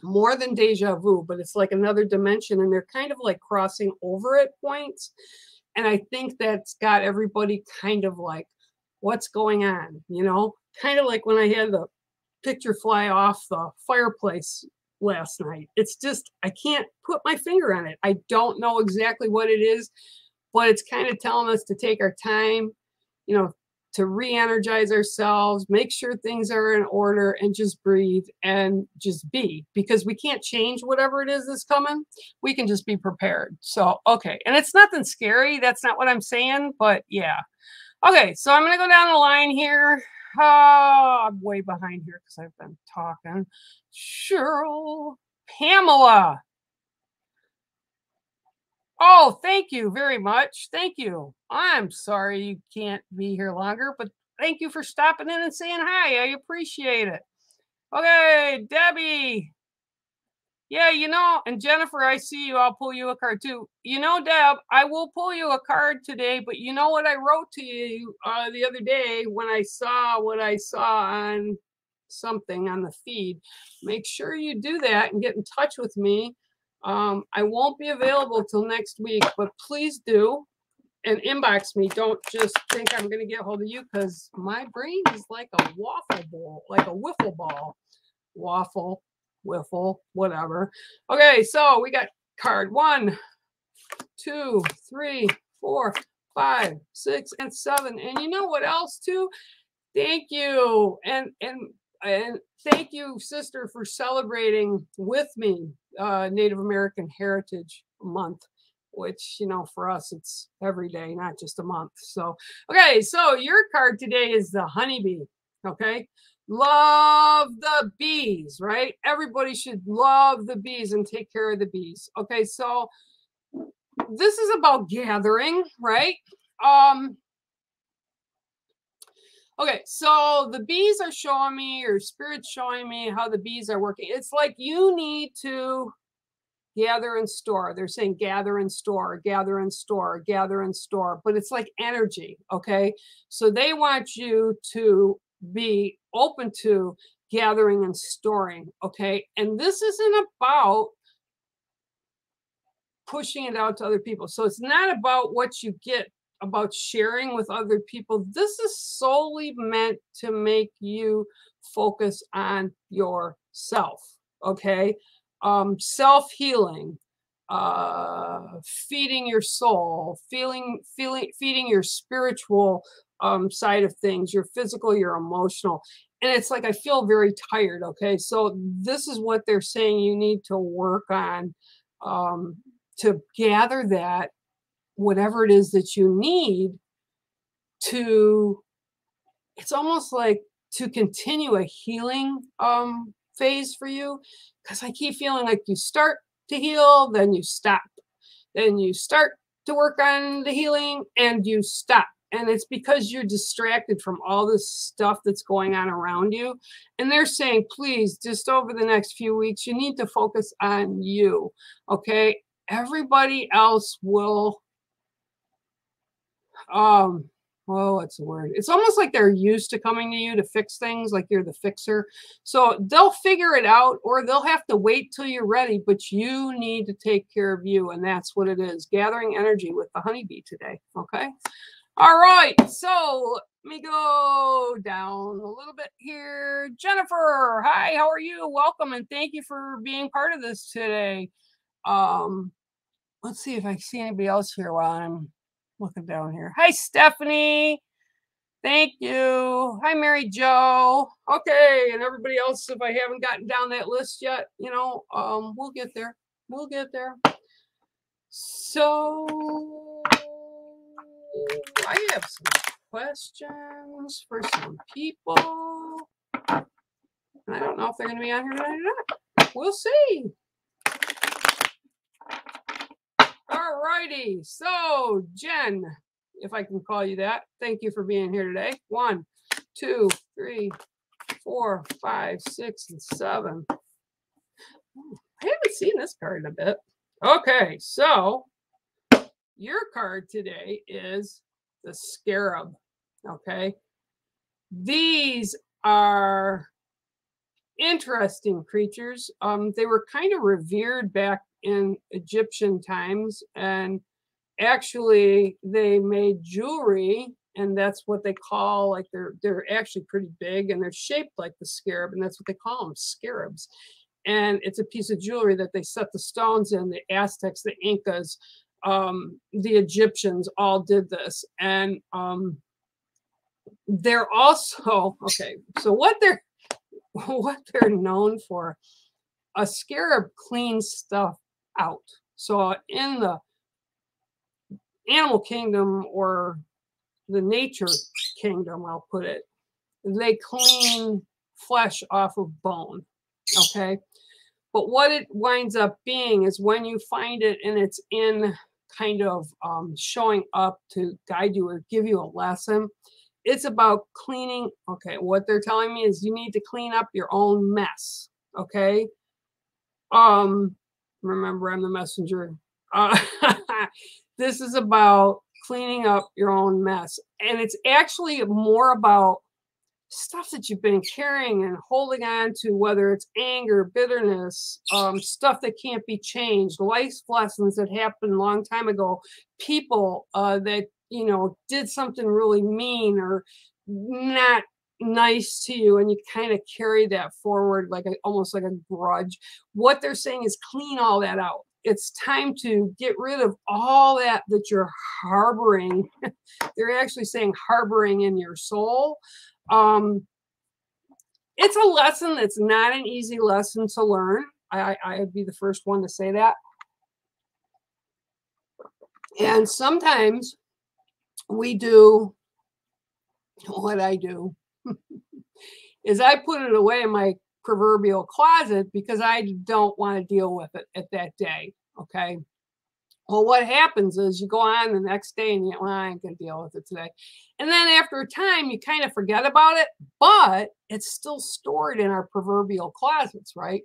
Speaker 3: more than deja vu, but it's like another dimension, and they're kind of like crossing over at points. And I think that's got everybody kind of like, what's going on, you know, kind of like when I had the picture fly off the fireplace last night. It's just, I can't put my finger on it. I don't know exactly what it is, but it's kind of telling us to take our time, you know, to re-energize ourselves, make sure things are in order, and just breathe and just be, because we can't change whatever it is that's coming. We can just be prepared. So, okay. And it's nothing scary. That's not what I'm saying, but yeah. Okay. So I'm going to go down the line here. I'm way behind here because I've been talking. Cheryl, Pamela. Oh, thank you very much. Thank you. I'm sorry you can't be here longer, but thank you for stopping in and saying hi. I appreciate it. Okay, Debbie. Yeah, you know, and Jennifer, I see you. I'll pull you a card too. You know, Deb, I will pull you a card today, but you know what I wrote to you the other day when I saw what I saw on something on the feed. Make sure you do that and get in touch with me. I won't be available till next week, but please do and inbox me. Don't just think I'm going to get a hold of you, because my brain is like a waffle ball, like a wiffle ball. Waffle, wiffle, whatever. Okay, so we got card 1, 2, 3, 4, 5, 6, and 7. And you know what else too? Thank you. And thank you, sister, for celebrating with me Native American Heritage Month, which, you know, for us, it's every day, not just a month. So, okay, so your card today is the honeybee, okay? Love the bees, right? Everybody should love the bees and take care of the bees. Okay, so this is about gathering, right? Okay, so the bees are showing me, or spirit's showing me how the bees are working. It's like you need to gather and store. They're saying gather and store, gather and store, gather and store, but it's like energy, okay? So they want you to be open to gathering and storing, okay? And this isn't about pushing it out to other people. So it's not about what you get, about sharing with other people. This is solely meant to make you focus on yourself, okay? Self-healing, feeding your soul, feeding your spiritual side of things, your physical, your emotional. And it's like, I feel very tired, okay? So this is what they're saying you need to work on, to gather that, whatever it is that you need to, it's almost like to continue a healing phase for you. Because I keep feeling like you start to heal, then you stop. Then you start to work on the healing and you stop. And it's because you're distracted from all this stuff that's going on around you. And they're saying, please, just over the next few weeks, you need to focus on you, okay? Everybody else will, well, what's the word? It's almost like they're used to coming to you to fix things, like you're the fixer. So they'll figure it out, or they'll have to wait till you're ready, but you need to take care of you. And that's what it is, gathering energy with the honeybee today, okay? All right, so let me go down a little bit here. Jennifer, hi, how are you? Welcome, and thank you for being part of this today. Let's see if I see anybody else here while I'm looking down here. Hi, Stephanie. Thank you. Hi, Mary Jo. Okay, and everybody else, if I haven't gotten down that list yet, you know, we'll get there. We'll get there. So I have some questions for some people. And I don't know if they're going to be on here tonight or not. We'll see. All righty. So, Jen, if I can call you that, thank you for being here today. 1, 2, 3, 4, 5, 6, and 7. I haven't seen this card in a bit. Okay, so your card today is the scarab. Okay, these are interesting creatures. They were kind of revered back in Egyptian times, and actually they made jewelry, and that's what they call, like, they're actually pretty big, and they're shaped like the scarab, and that's what they call them, scarabs. And it's a piece of jewelry that they set the stones in. The Aztecs, the Incas, the Egyptians all did this. And they're also, okay, so what they're known for, a scarab cleans stuff out. So in the animal kingdom or the nature kingdom, I'll put it, they clean flesh off of bone, okay? But what it winds up being is when you find it and it's in kind of showing up to guide you or give you a lesson, it's about cleaning. Okay, what they're telling me is you need to clean up your own mess, okay? Remember, I'm the messenger. This is about cleaning up your own mess. And it's actually more about stuff that you've been carrying and holding on to, whether it's anger, bitterness, stuff that can't be changed, life lessons that happened a long time ago, people that, you know, did something really mean or not nice to you, and you kind of carry that forward like almost like a grudge. What they're saying is clean all that out. It's time to get rid of all that you're harboring. They're actually saying harboring in your soul. It's a lesson that's not an easy lesson to learn. I'd be the first one to say that. And sometimes we do what I do is I put it away in my proverbial closet because I don't want to deal with it at that day. Okay. Well, what happens is you go on the next day and you, well, I ain't going to deal with it today. And then after a time, you kind of forget about it, but it's still stored in our proverbial closets, right?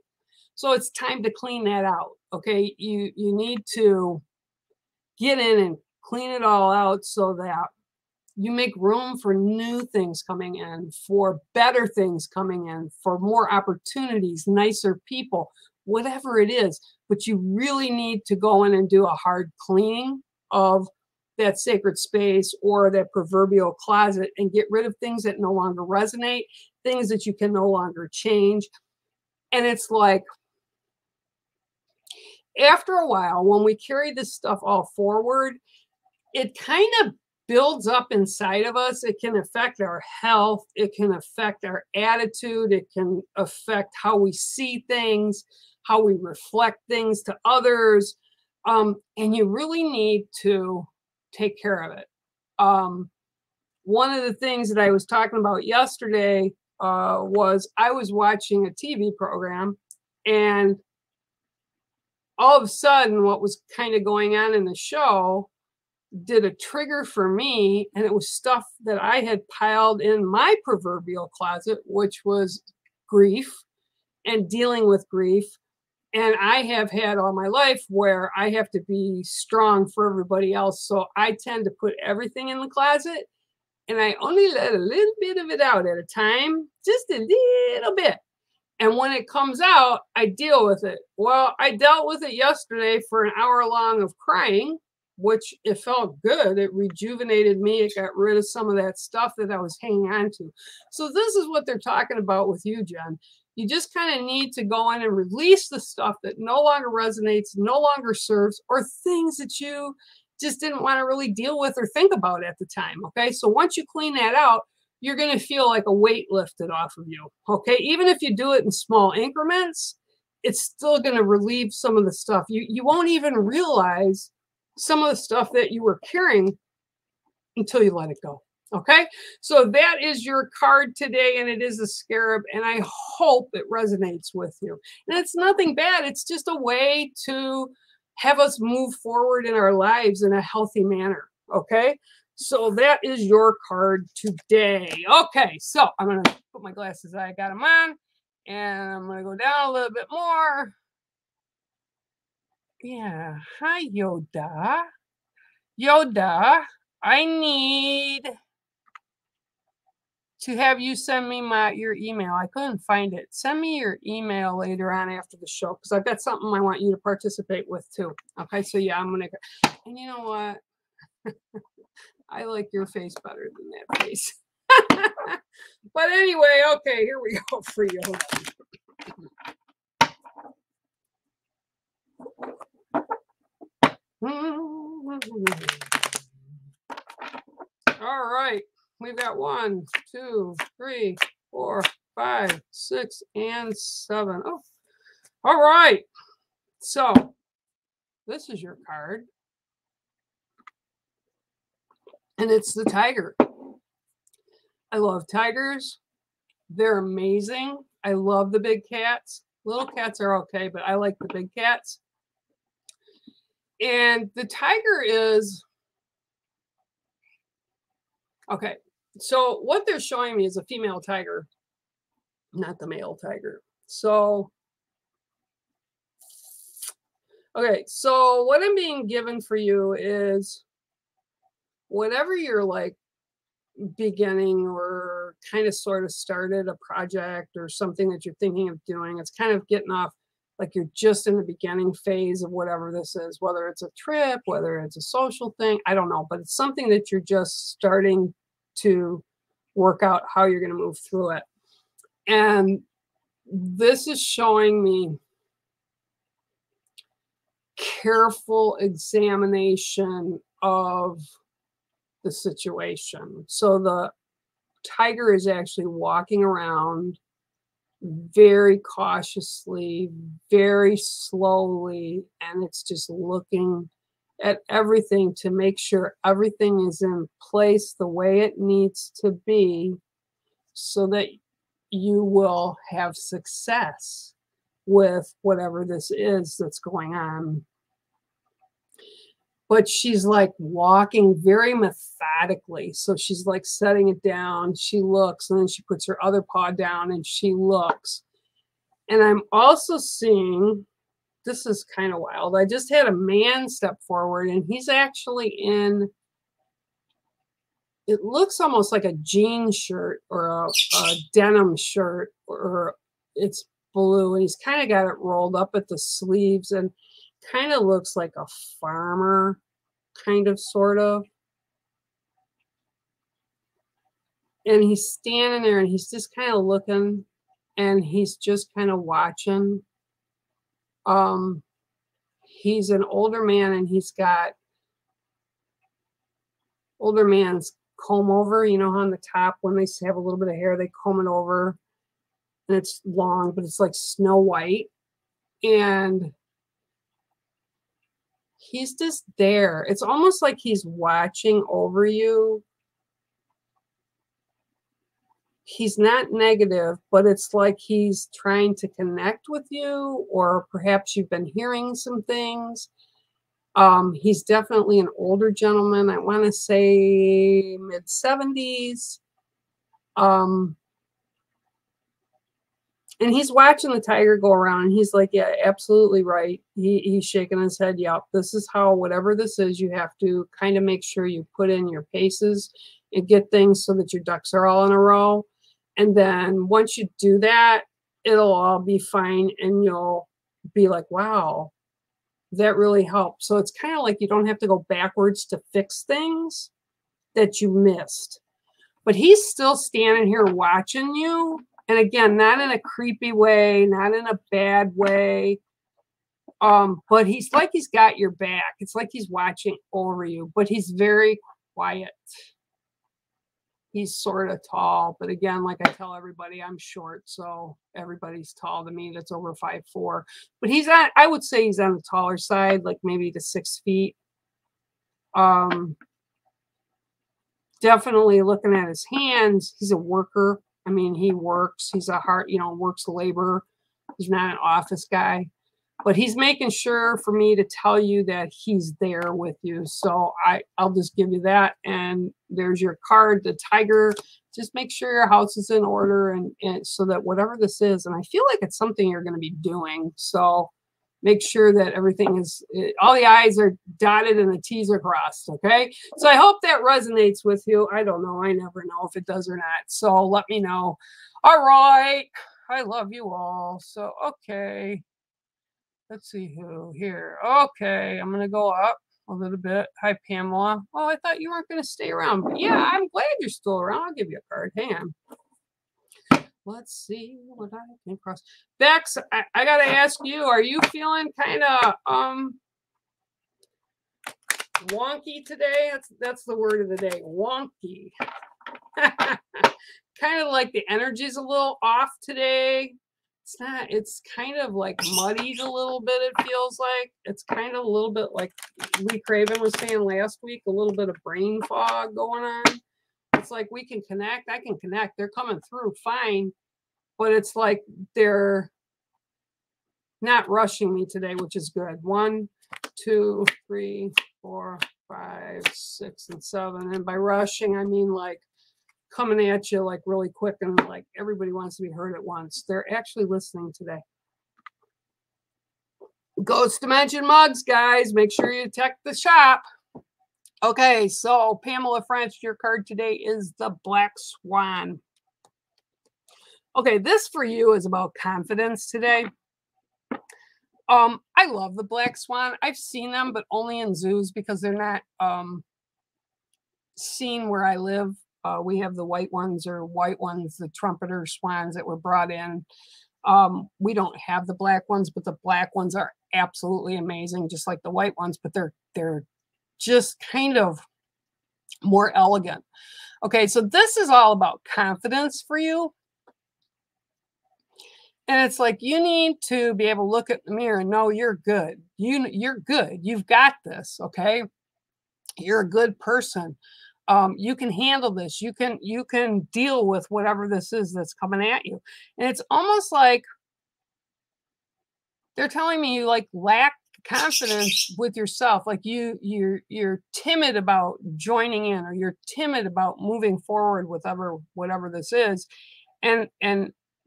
Speaker 3: So it's time to clean that out. Okay. You need to get in and clean it all out so that you make room for new things coming in, for better things coming in, for more opportunities, nicer people, whatever it is. But you really need to go in and do a hard cleaning of that sacred space or that proverbial closet and get rid of things that no longer resonate, things that you can no longer change. And it's like, after a while, when we carry this stuff all forward, it kind of builds up inside of us. It can affect our health. It can affect our attitude. It can affect how we see things, how we reflect things to others. And you really need to take care of it. One of the things that I was talking about yesterday was I was watching a TV program, and all of a sudden what was kind of going on in the show did a trigger for me, and it was stuff that I had piled in my proverbial closet, which was grief and dealing with grief. And I have had all my life where I have to be strong for everybody else. So I tend to put everything in the closet, and I only let a little bit of it out at a time, just a little bit. And when it comes out, I deal with it. Well, I dealt with it yesterday for an hour long of crying, which it felt good. It rejuvenated me. It got rid of some of that stuff that I was hanging on to. So this is what they're talking about with you, Jen. You just kind of need to go in and release the stuff that no longer resonates, no longer serves, or things that you just didn't want to really deal with or think about at the time. Okay. So once you clean that out, you're going to feel like a weight lifted off of you. Okay. Even if you do it in small increments, it's still going to relieve some of the stuff. You won't even realize some of the stuff that you were carrying until you let it go. Okay. So that is your card today, and it is a scarab, and I hope it resonates with you. And it's nothing bad. It's just a way to have us move forward in our lives in a healthy manner. Okay. So that is your card today. Okay. So I'm going to put my glasses, I got them on, and I'm going to go down a little bit more. Yeah. Hi, Yoda. Yoda, I need to have you send me your email. I couldn't find it. Send me your email later on after the show, because I've got something I want you to participate with too. Okay, so yeah, I'm going to go. And you know what? I like your face better than that face. But anyway, okay, here we go for you. All right. We've got 1, 2, 3, 4, 5, 6, and 7. Oh, all right. So this is your card. And it's the tiger. I love tigers. They're amazing. I love the big cats. Little cats are okay, but I like the big cats. And the tiger is, okay, so what they're showing me is a female tiger, not the male tiger. So, okay, so what I'm being given for you is whatever you're like beginning or kind of sort of started a project or something that you're thinking of doing. It's kind of getting off, like you're just in the beginning phase of whatever this is, whether it's a trip, whether it's a social thing, I don't know, but it's something that you're just starting to work out how you're going to move through it. And this is showing me careful examination of the situation. So the tiger is actually walking around very cautiously, very slowly, and it's just looking at everything to make sure everything is in place the way it needs to be so that you will have success with whatever this is that's going on. But she's like walking very methodically. So she's like setting it down. She looks, and then she puts her other paw down and she looks. And I'm also seeing, this is kind of wild. I just had a man step forward, and he's actually in, it looks almost like a jean shirt or a denim shirt, or it's blue. And he's kind of got it rolled up at the sleeves and kind of looks like a farmer, kind of, sort of. And he's standing there and he's just kind of looking, and he's just kind of watching. He's an older man, and he's got older man's comb over, you know, on the top when they have a little bit of hair, they comb it over, and it's long, but it's like snow white. And he's just there. It's almost like he's watching over you. He's not negative, but it's like he's trying to connect with you, or perhaps you've been hearing some things. He's definitely an older gentleman. I want to say mid-70s. And he's watching the tiger go around, and he's like, yeah, absolutely right. He's shaking his head. Yep, this is how, whatever this is, you have to kind of make sure you put in your paces and get things so that your ducks are all in a row. And then once you do that, it'll all be fine, and you'll be like, wow, that really helped. So it's kind of like you don't have to go backwards to fix things that you missed. But he's still standing here watching you. And again, not in a creepy way, not in a bad way. But he's like he's got your back. It's like he's watching over you, but he's very quiet. He's sort of tall, but again, like I tell everybody, I'm short, so everybody's tall to me that's over 5'4". But he's on, I would say he's on the taller side, like maybe to 6 feet. Definitely looking at his hands, he's a worker. I mean, he works. He's a hard, you know, works labor. He's not an office guy. But he's making sure for me to tell you that he's there with you. So I'll just give you that. And there's your card, the tiger. Just make sure your house is in order, and so that whatever this is, and I feel like it's something you're going to be doing. So make sure that everything is, all the I's are dotted and the T's are crossed, okay? So I hope that resonates with you. I don't know. I never know if it does or not. So let me know. All right. I love you all. So, okay. Let's see who here. Okay. I'm going to go up a little bit. Hi, Pamela. Oh, I thought you weren't going to stay around. But yeah, I'm glad you're still around. I'll give you a card. Hang on. Let's see what I can cross. Bex, I got to ask you, are you feeling kind of wonky today? That's the word of the day, wonky. Kind of like the energy's a little off today. It's not, it's kind of like muddied a little bit, it feels like. It's kind of a little bit like Lee Craven was saying last week, a little bit of brain fog going on. It's like we can connect, I can connect. They're coming through fine, but it's like they're not rushing me today, which is good. 1, 2, 3, 4, 5, 6, and 7. And by rushing, I mean like coming at you like really quick and like everybody wants to be heard at once. They're actually listening today. Ghost Dimension mugs, guys. Make sure you check the shop. Okay, so Pamela French, your card today is the Black Swan. Okay, this for you is about confidence today. I love the Black Swan. I've seen them, but only in zoos because they're not seen where I live. We have the white ones, the trumpeter swans that were brought in. We don't have the black ones, but the black ones are absolutely amazing, just like the white ones, but they're just kind of more elegant. Okay, so this is all about confidence for you. And it's like you need to be able to look at the mirror and know you're good. You're good. You've got this, okay? You're a good person. You can handle this. You can deal with whatever this is that's coming at you. And it's almost like they're telling me you like lack confidence with yourself. Like you're timid about joining in, or you're timid about moving forward with whatever this is. And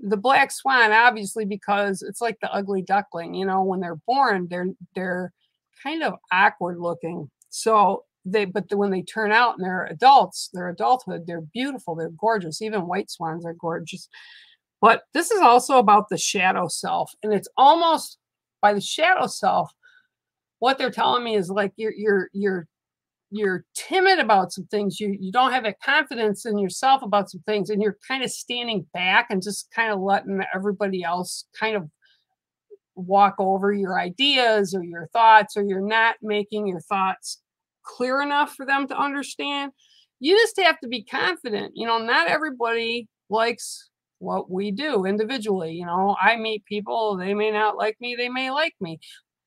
Speaker 3: the Black Swan, obviously, because it's like the ugly duckling, you know, when they're born, they're kind of awkward looking. So when they turn out and they're adults, their adulthood, they're beautiful, they're gorgeous. Even white swans are gorgeous. But this is also about the shadow self. And it's almost by the shadow self, what they're telling me is like you're timid about some things. You don't have a confidence in yourself about some things, and you're kind of standing back and just kind of letting everybody else kind of walk over your ideas or your thoughts, or you're not making your thoughts clear enough for them to understand. You just have to be confident. You know, not everybody likes what we do individually. You know, I meet people, they may not like me, they may like me.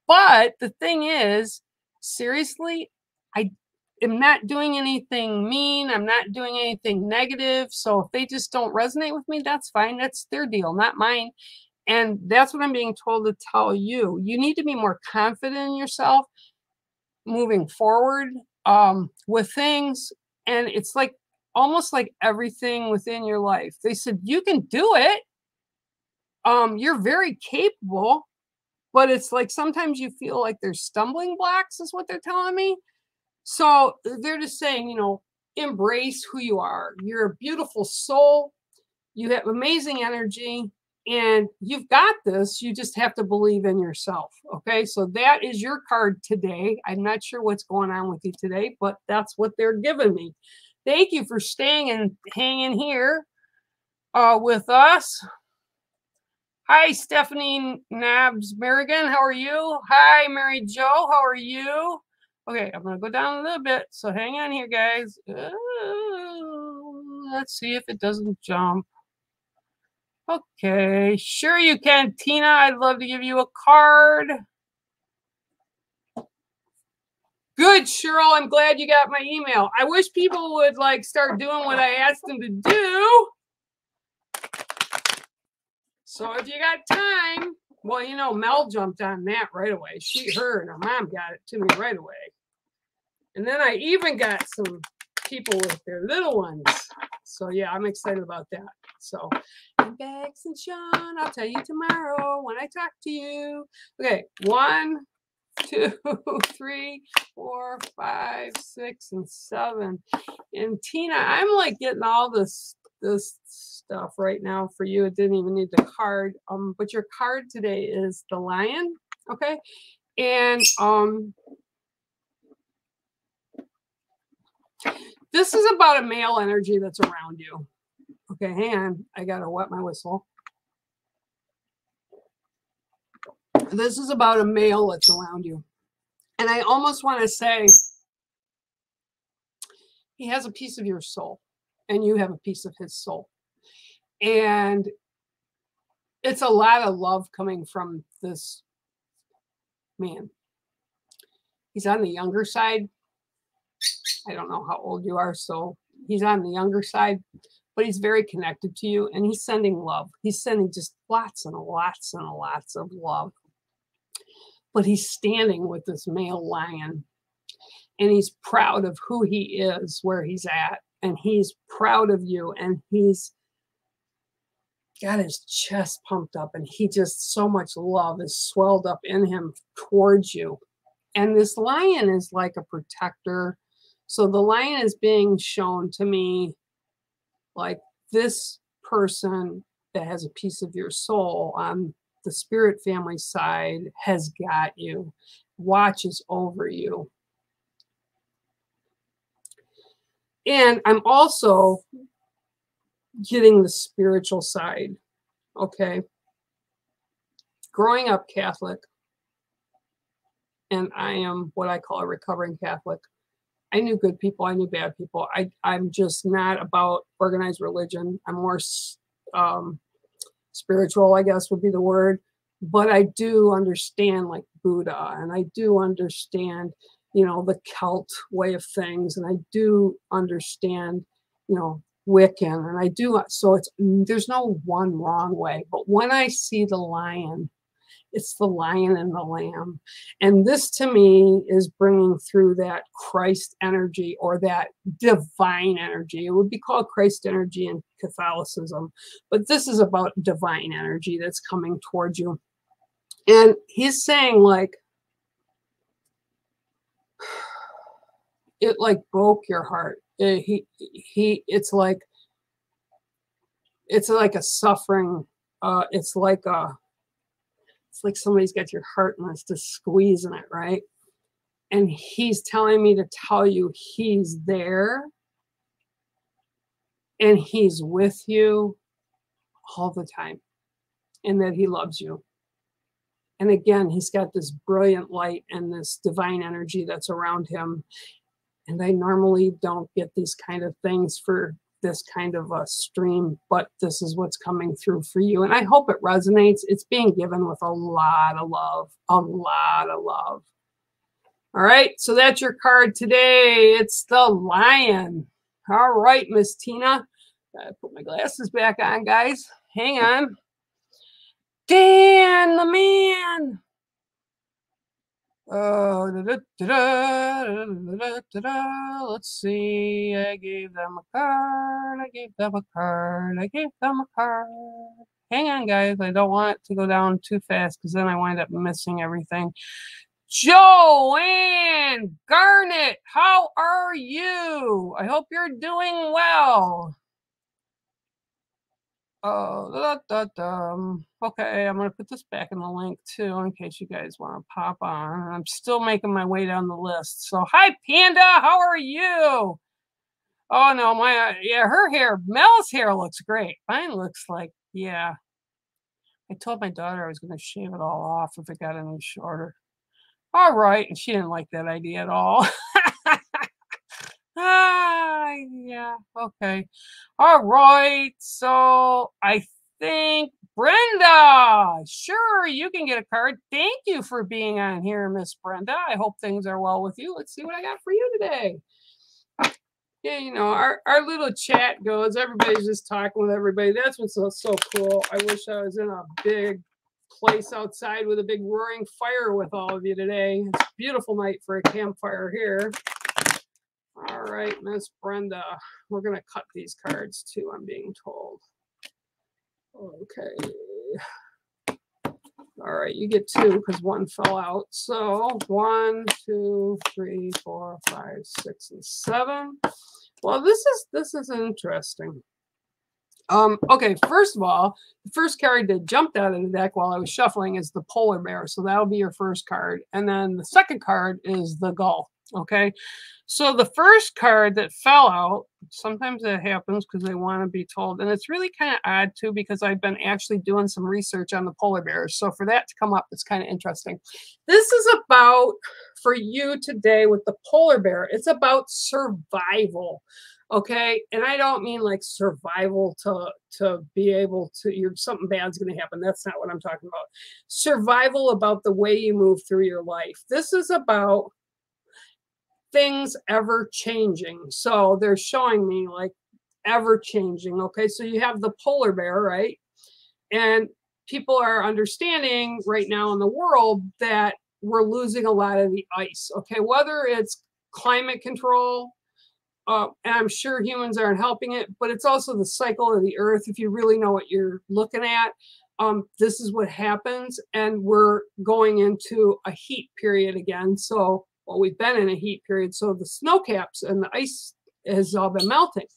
Speaker 3: But the thing is, seriously, I am not doing anything mean. I'm not doing anything negative. So if they just don't resonate with me, that's fine. That's their deal, not mine. And that's what I'm being told to tell you. You need to be more confident in yourself moving forward with things. And it's like almost like everything within your life. They said, you can do it. You're very capable. But it's like sometimes you feel like there's stumbling blocks is what they're telling me. So they're just saying, you know, embrace who you are. You're a beautiful soul. You have amazing energy. And you've got this. You just have to believe in yourself. Okay, so that is your card today. I'm not sure what's going on with you today, but that's what they're giving me. Thank you for staying and hanging here with us. Hi, Stephanie Nabs Merrigan. How are you? Hi, Mary Jo. How are you? Okay, I'm going to go down a little bit. So hang on here, guys. Let's see if it doesn't jump. Okay, sure you can, Tina. I'd love to give you a card. Good, Cheryl. I'm glad you got my email. I wish people would like start doing what I asked them to do. So if you got time, well, you know, Mel jumped on that right away. Her and her mom got it to me right away. And then I even got some people with their little ones. So yeah, I'm excited about that. So Bex and Sean, I'll tell you tomorrow when I talk to you. Okay, 1, 2, 3, 4, 5, 6, and 7. And Tina, I'm like getting all this stuff right now for you. It didn't even need the card. But your card today is the lion. Okay. And this is about a male energy that's around you. Okay, hang on. I gotta wet my whistle. This is about a male that's around you. And I almost want to say he has a piece of your soul. and you have a piece of his soul. And it's a lot of love coming from this man. He's on the younger side. I don't know how old you are, so he's on the younger side, but he's very connected to you, and he's sending love. He's sending just lots and lots and lots of love. But he's standing with this male lion, and he's proud of who he is, where he's at, and he's proud of you, and he's got his chest pumped up, and he just, so much love is swelled up in him towards you. And this lion is like a protector. So the lion is being shown to me like this person that has a piece of your soul on the spirit family side has got you, watches over you. And I'm also getting the spiritual side. Okay. Growing up Catholic, and I am what I call a recovering Catholic. I knew good people. I knew bad people. I'm just not about organized religion. I'm more spiritual, I guess would be the word. But I do understand like Buddha, and I do understand, you know, the Celt way of things. And I do understand, you know, Wiccan. And I do. So there's no one wrong way. But when I see the lion, it's the lion and the lamb. And this to me is bringing through that Christ energy, or that divine energy. It would be called Christ energy in Catholicism, but this is about divine energy that's coming towards you. And he's saying like, it like broke your heart. It's like a suffering. It's like somebody's got your heart and it's just squeezing it, right? And he's telling me to tell you he's there and he's with you all the time, and that he loves you. And again, he's got this brilliant light and this divine energy that's around him. And I normally don't get these kind of things for this kind of a stream, but this is what's coming through for you. And I hope it resonates. It's being given with a lot of love, a lot of love. All right. So that's your card today. It's the lion. All right, Miss Tina. Gotta put my glasses back on, guys. Hang on. Dan, the man. Let's see. I gave them a card. I gave them a card. I gave them a card. Hang on, guys. I don't want it to go down too fast because then I wind up missing everything. Joanne Garnet, how are you? I hope you're doing well. Okay, I'm going to put this back in the link too in case you guys want to pop on. I'm still making my way down the list. So, hi, Panda. How are you? Oh, no, her hair, Mel's hair looks great. Mine looks like, yeah. I told my daughter I was going to shave it all off if it got any shorter. All right. And she didn't like that idea at all. Yeah, okay. All right. So I think Brenda, sure, you can get a card. Thank you for being on here, Miss Brenda. I hope things are well with you. Let's see what I got for you today. Yeah, you know, our little chat goes. Everybody's just talking with everybody. That's what's so cool. I wish I was in a big place outside with a big roaring fire with all of you today. It's a beautiful night for a campfire here. All right, Miss Brenda. We're going to cut these cards too, I'm being told. Okay. All right, you get two because one fell out. So 1, 2, 3, 4, 5, 6, and 7. Well, this is interesting. Okay, first of all, the first card that jumped out of the deck while I was shuffling is the polar bear. So that'll be your first card. And then the second card is the gull. Okay, so the first card that fell out, sometimes that happens because they want to be told. And it's really kind of odd too, because I've been actually doing some research on the polar bears. So for that to come up, it's kind of interesting. This is about, for you today with the polar bear, it's about survival. Okay. And I don't mean like survival to be able to, something bad's going to happen. That's not what I'm talking about. Survival about the way you move through your life. This is about things ever changing. So they're showing me like ever changing. Okay. So you have the polar bear, right? And people are understanding right now in the world that we're losing a lot of the ice. Okay. Whether it's climate control, and I'm sure humans aren't helping it, but it's also the cycle of the earth. If you really know what you're looking at, this is what happens. And we're going into a heat period again. So, well, we've been in a heat period. So the snow caps and the ice has all been melting.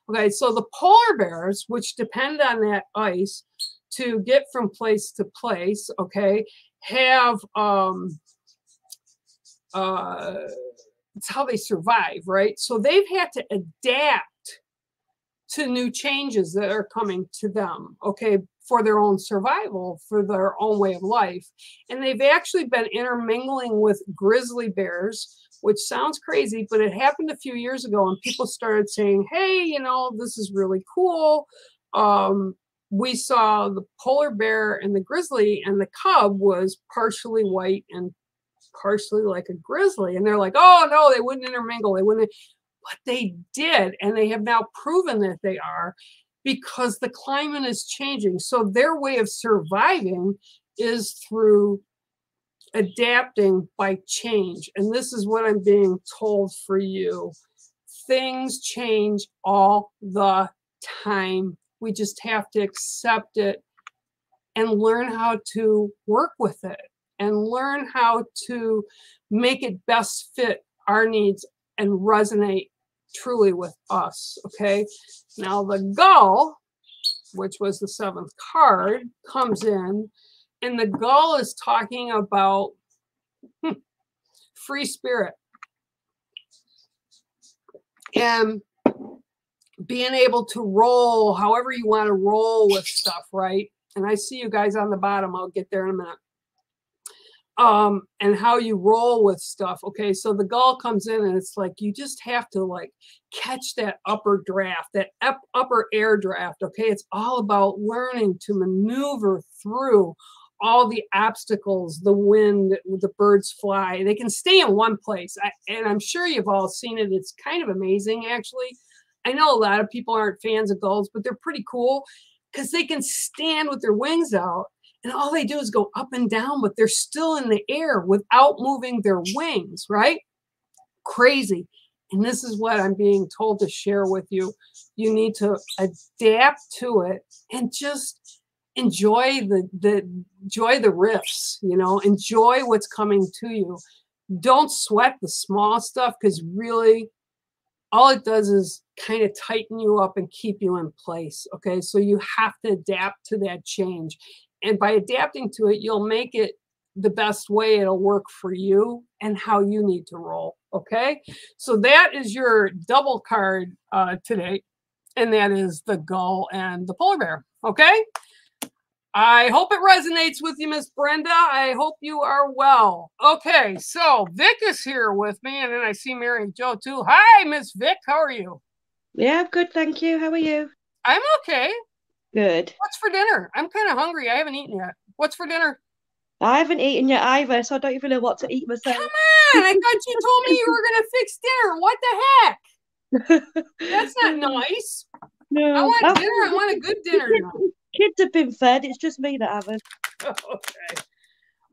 Speaker 3: Okay. So the polar bears, which depend on that ice to get from place to place, okay, have, it's how they survive, right? So they've had to adapt to new changes that are coming to them, okay, for their own survival, for their own way of life. And they've actually been intermingling with grizzly bears, which sounds crazy, but it happened a few years ago, and people started saying, hey, you know, this is really cool. We saw the polar bear and the grizzly, and the cub was partially white and partially like a grizzly. And they're like, oh no, they wouldn't intermingle, they wouldn't. But they did, and they have now proven that they are, because the climate is changing. So their way of surviving is through adapting by change. And this is what I'm being told for you. Things change all the time. We just have to accept it and learn how to work with it, and learn how to make it best fit our needs and resonate truly with us, okay? Now the gull, which was the 7th card, comes in, and the gull is talking about free spirit and being able to roll however you want to roll with stuff, right? And I see you guys on the bottom. I'll get there in a minute. And how you roll with stuff. Okay, so the gull comes in, and it's like you just have to like catch that upper draft, that upper air draft. Okay, it's all about learning to maneuver through all the obstacles, the wind, the birds fly. They can stay in one place, and I'm sure you've all seen it. It's kind of amazing, actually. I know a lot of people aren't fans of gulls, but they're pretty cool because they can stand with their wings out. And all they do is go up and down, but they're still in the air without moving their wings, right? Crazy. And this is what I'm being told to share with you. You need to adapt to it and just enjoy enjoy the riffs, you know, enjoy what's coming to you. Don't sweat the small stuff, because really all it does is kind of tighten you up and keep you in place. Okay, so you have to adapt to that change. And by adapting to it, you'll make it the best way it'll work for you and how you need to roll. Okay, so that is your double card today. And that is the gull and the polar bear. Okay, I hope it resonates with you, Miss Brenda. I hope you are well. Okay, so Vic is here with me, and then I see Mary and Joe too. Hi, Miss Vic. How are you?
Speaker 6: Yeah, I'm good, thank you. How are you?
Speaker 3: I'm okay.
Speaker 6: Good.
Speaker 3: What's for dinner? I'm kind of hungry. I haven't eaten yet. What's for dinner?
Speaker 6: I haven't eaten yet either, so I don't even know what to eat myself.
Speaker 3: Come on! I thought you told me you were going to fix dinner. What the heck? That's not nice.
Speaker 6: No,
Speaker 3: I want dinner. I want a good dinner now.
Speaker 6: Kids have been fed. It's just me that haven't.
Speaker 3: Okay.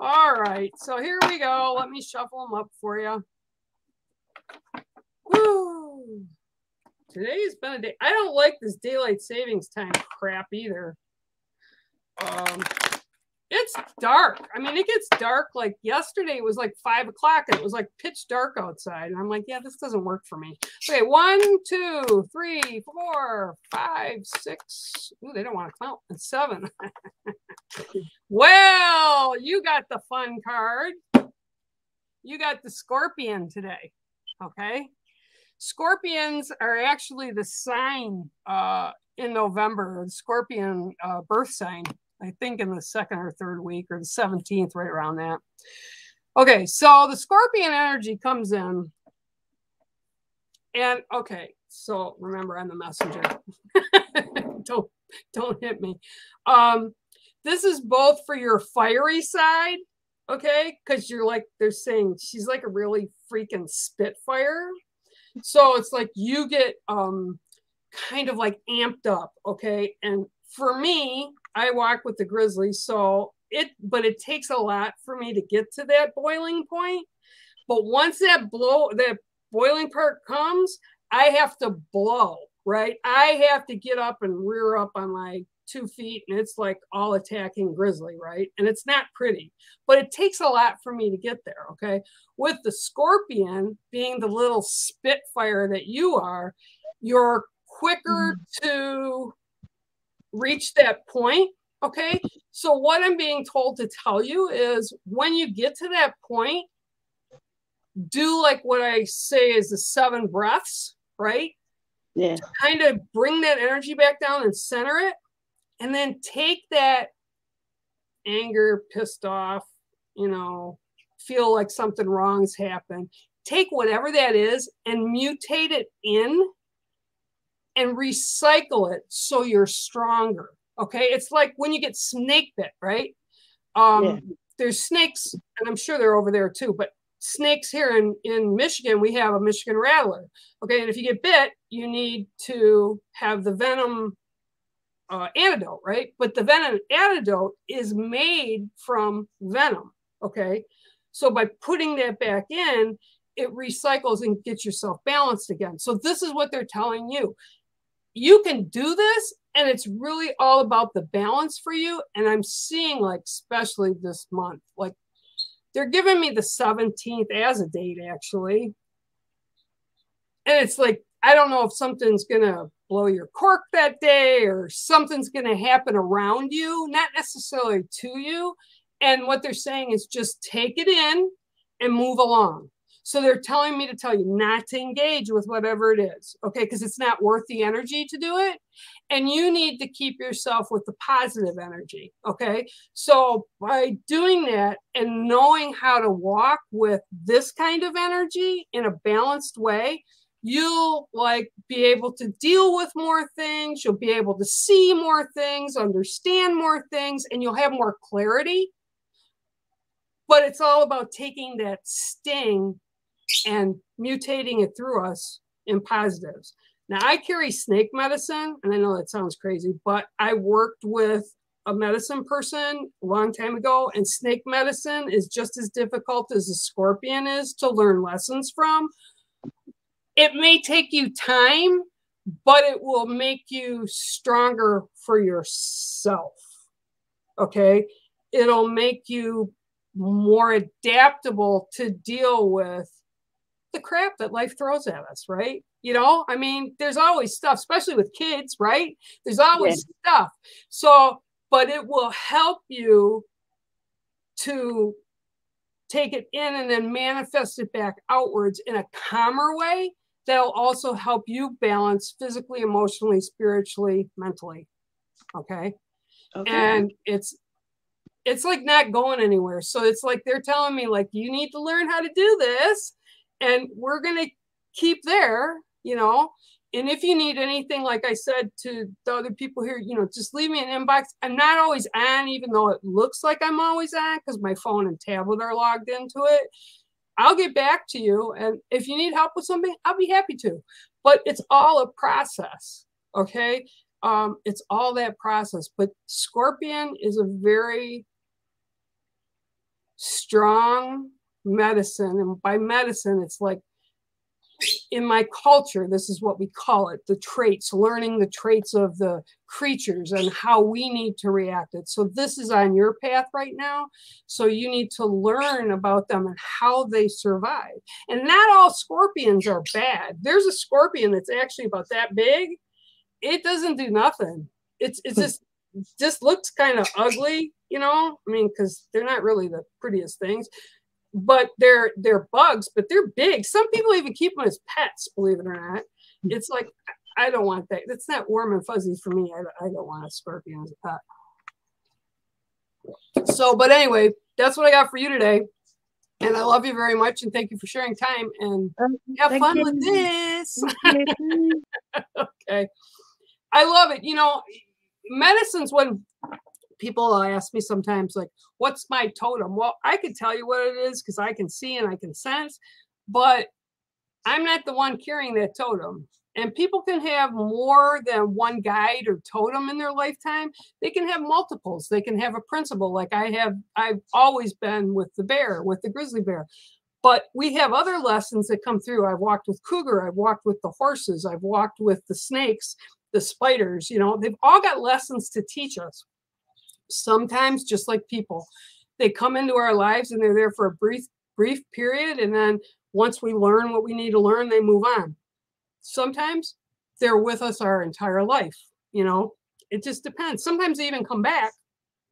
Speaker 3: All right. So here we go. Let me shuffle them up for you. Woo. Today's been a day. I don't like this daylight savings time crap either. It's dark. I mean, it gets dark. Like yesterday, it was like 5 o'clock, and it was like pitch dark outside. And I'm like, yeah, this doesn't work for me. Okay, 1, 2, 3, 4, 5, 6. Ooh, they don't want to count. And 7. Well, you got the fun card. You got the Scorpion today. Okay. Scorpions are actually the sign in November, the Scorpion birth sign, I think in the 2nd or 3rd week, or the 17th, right around that. Okay, so the Scorpion energy comes in, and okay, So remember, I'm the messenger. don't hit me. This is both for your fiery side, okay? Because you're like, they're saying she's like a really freaking spitfire. So it's like you get kind of like amped up, okay? And for me, I walk with the grizzly, so but it takes a lot for me to get to that boiling point. But once that boiling part comes, I have to blow, right? I have to get up and rear up on my 2 feet, and it's like all attacking grizzly, right? And it's not pretty, but it takes a lot for me to get there, okay? With the scorpion being the little spitfire that you are, you're quicker to reach that point, okay? So what I'm being told to tell you is when you get to that point, do like what I say is the 7 breaths, right?
Speaker 6: Yeah.
Speaker 3: Kind of bring that energy back down and center it. And then take that anger, pissed off, feel like something wrong's happened. Take whatever that is and mutate it in and recycle it so you're stronger. Okay. It's like when you get snake bit, right? There's snakes, and I'm sure they're over there too, but snakes here in Michigan, we have a Michigan rattler. Okay. And if you get bit, you need to have the venom antidote, right? But the venom antidote is made from venom, okay? So by putting that back in, it recycles and gets yourself balanced again. So this is what they're telling you. You can do this, and it's really all about the balance for you. And I'm seeing, like, especially this month, like, they're giving me the 17th as a date, actually. And it's like, I don't know if something's going to blow your cork that day or something's going to happen around you, not necessarily to you. And what they're saying is just take it in and move along. So they're telling me to tell you not to engage with whatever it is, okay? Because it's not worth the energy to do it. And you need to keep yourself with the positive energy, okay? So by doing that and knowing how to walk with this kind of energy in a balanced way, you'll like be able to deal with more things. You'll be able to see more things, understand more things, and you'll have more clarity. But it's all about taking that sting and mutating it through us in positives. Now, I carry snake medicine, and I know that sounds crazy, but I worked with a medicine person a long time ago, and snake medicine is just as difficult as a scorpion is to learn lessons from. It may take you time, but it will make you stronger for yourself, okay? It'll make you more adaptable to deal with the crap that life throws at us, right? I mean, there's always stuff, especially with kids, right? There's always stuff. So, but it will help you to take it in and then manifest it back outwards in a calmer way that'll also help you balance physically, emotionally, spiritually, mentally. Okay. And it's like not going anywhere. So it's like they're telling me, like, you need to learn how to do this, and we're going to keep there, and if you need anything, like I said to the other people here, just leave me an inbox. I'm not always on, even though it looks like I'm always on, because my phone and tablet are logged into it. I'll get back to you. And if you need help with something, I'll be happy to. But it's all a process, okay? It's all that process. But scorpion is a very strong medicine. And by medicine, it's like, in my culture, this is what we call it, the traits, learning the traits of the creatures and how we need to react it. So this is on your path right now. So you need to learn about them and how they survive. And not all scorpions are bad. There's a scorpion that's actually about that big. It doesn't do nothing. It's just looks kind of ugly, I mean, because they're not really the prettiest things. But they're bugs, but they're big. Some people even keep them as pets, believe it or not. It's like, I don't want that. That's not warm and fuzzy for me. I don't want a scorpion as a pet. So, but anyway, that's what I got for you today. And I love you very much, and thank you for sharing time, and have
Speaker 6: Thank
Speaker 3: fun
Speaker 6: you.
Speaker 3: with this.
Speaker 6: Thank you.
Speaker 3: Okay. I love it. You know, medicine's when people ask me sometimes, like, what's my totem? Well, I could tell you what it is because I can see and I can sense, but I'm not the one carrying that totem. And people can have more than one guide or totem in their lifetime. They can have multiples. They can have a principle like I've always been with the bear, with the grizzly bear. But we have other lessons that come through. I've walked with cougar. I've walked with the horses. I've walked with the snakes, the spiders. You know, they've all got lessons to teach us. Sometimes, just like people, they come into our lives and they're there for a brief period. And then once we learn what we need to learn, they move on. Sometimes they're with us our entire life. You know, it just depends. Sometimes they even come back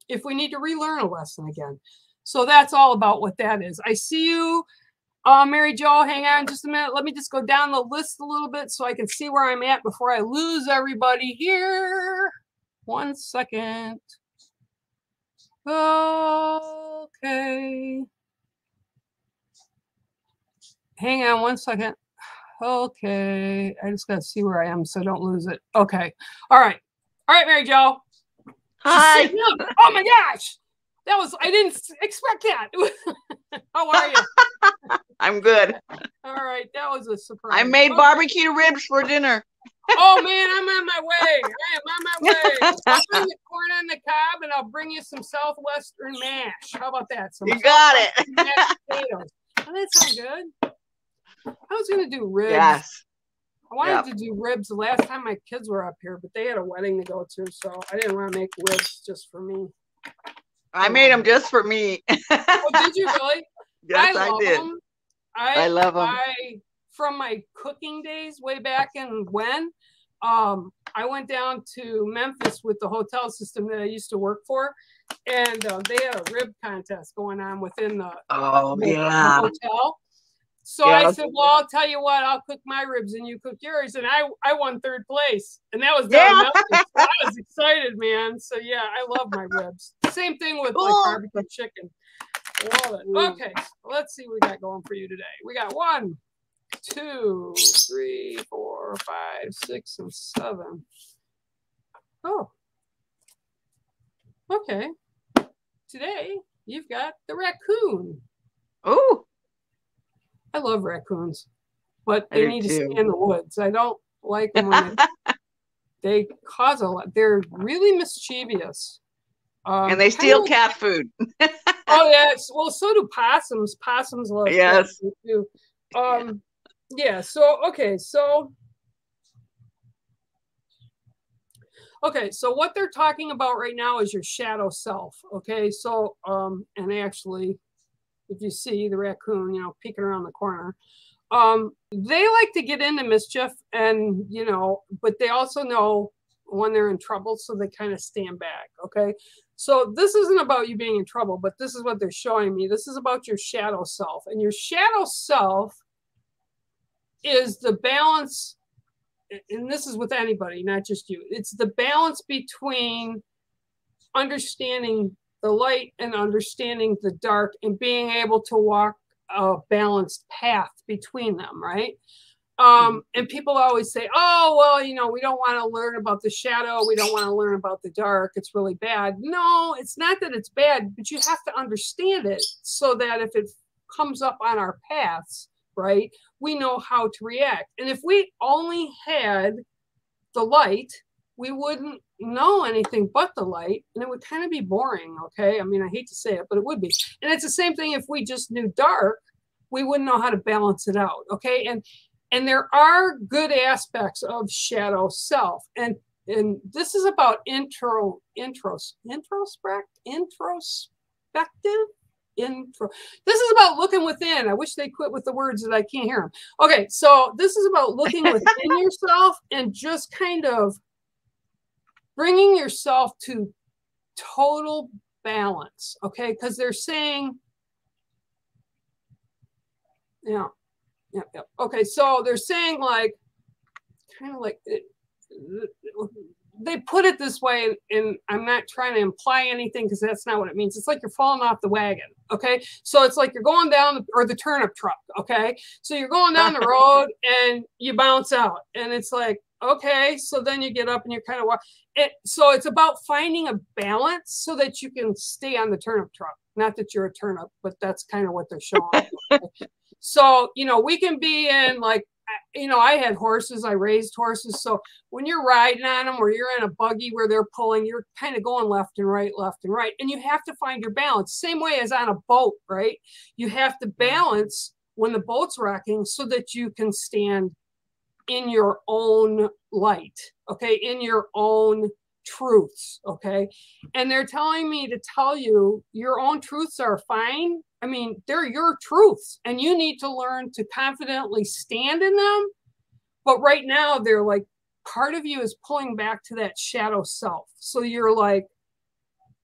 Speaker 3: if we need to relearn a lesson again. So that's all about what that is. I see you, Mary Jo. Hang on just a minute. Let me just go down the list a little bit so I can see where I'm at before I lose everybody here. 1 second. Okay. Hang on 1 second. Okay. I just got to see where I am so I don't lose it. Okay. All right. All right, Mary Jo.
Speaker 7: Hi.
Speaker 3: Oh my gosh. I didn't expect that. How are you?
Speaker 7: I'm good.
Speaker 3: All right. That was a surprise.
Speaker 7: I made barbecue ribs for dinner.
Speaker 3: Oh man, I'm on my way. I am on my way. I'll bring the corn on the cob and I'll bring you some Southwestern mash. How about that? Some
Speaker 7: You got it.
Speaker 3: mashed potatoes. Oh, that sounds good. I was gonna do ribs.
Speaker 7: Yes.
Speaker 3: I wanted to do ribs the last time my kids were up here, but they had a wedding to go to, so I didn't want to make ribs just for me.
Speaker 7: I made them just for me.
Speaker 3: Oh, did you really?
Speaker 7: Yes, I did.
Speaker 3: Them.
Speaker 7: I love them.
Speaker 3: From my cooking days way back in when, I went down to Memphis with the hotel system that I used to work for, and they had a rib contest going on within the hotel. So I said, well, I'll tell you what, I'll cook my ribs and you cook yours. And I won 3rd place. And that was down in Memphis. So I was excited, man. So yeah, I love my ribs. Same thing with like barbecue chicken. Love it. Okay, so let's see what we got going for you today. We got 1, 2, 3, 4, 5, 6, and 7. Oh. Okay. Today you've got the raccoon.
Speaker 7: Oh.
Speaker 3: I love raccoons, but they need to stay in the woods. I don't like them when they cause a lot. They're really mischievous.
Speaker 7: And they steal cat food.
Speaker 3: Oh, yes. Well, so do possums. Possums love cat food too. Yeah. So, okay. So what they're talking about right now is your shadow self. Okay. So, and actually, if you see the raccoon, you know, peeking around the corner, they like to get into mischief and, you know, but they also know when they're in trouble. So they kind of stand back. Okay. So this isn't about you being in trouble, but this is what they're showing me. This is about your shadow self, and your shadow self is the balance. And this is with anybody, not just you. It's the balance between understanding the light and understanding the dark and being able to walk a balanced path between them, right? And people always say, oh, well, you know, we don't want to learn about the shadow. We don't want to learn about the dark. It's really bad. No, it's not that it's bad, but you have to understand it so that if it comes up on our paths, right, we know how to react. And if we only had the light, we wouldn't know anything but the light, and it would kind of be boring. Okay. I mean, I hate to say it, but it would be. And it's the same thing if we just knew dark, we wouldn't know how to balance it out. Okay. And there are good aspects of shadow self. And this is about introspective. This is about looking within. I wish they quit with the words that I can't hear them. Okay. So this is about looking within yourself and just kind of bringing yourself to total balance, okay? Because they're saying, yeah. Okay, so they're saying like, kind of like, they put it this way, and I'm not trying to imply anything because that's not what it means. It's like you're falling off the wagon, okay? So it's like you're going down, or the turnip truck, okay? So you're going down the road and you bounce out, and it's like, okay, so then you get up and you're kind of so it's about finding a balance so that you can stay on the turnip truck. Not that you're a turnip, but that's kind of what they're showing. So, you know, we can be in like, you know, I had horses, I raised horses. So when you're riding on them or you're in a buggy where they're pulling, you're kind of going left and right. And you have to find your balance. Same way as on a boat, right? You have to balance when the boat's rocking so that you can stand in your own light, okay? In your own truths, okay? And they're telling me to tell you your own truths are fine. I mean, they're your truths and you need to learn to confidently stand in them. But right now they're like, part of you is pulling back to that shadow self. So you're like,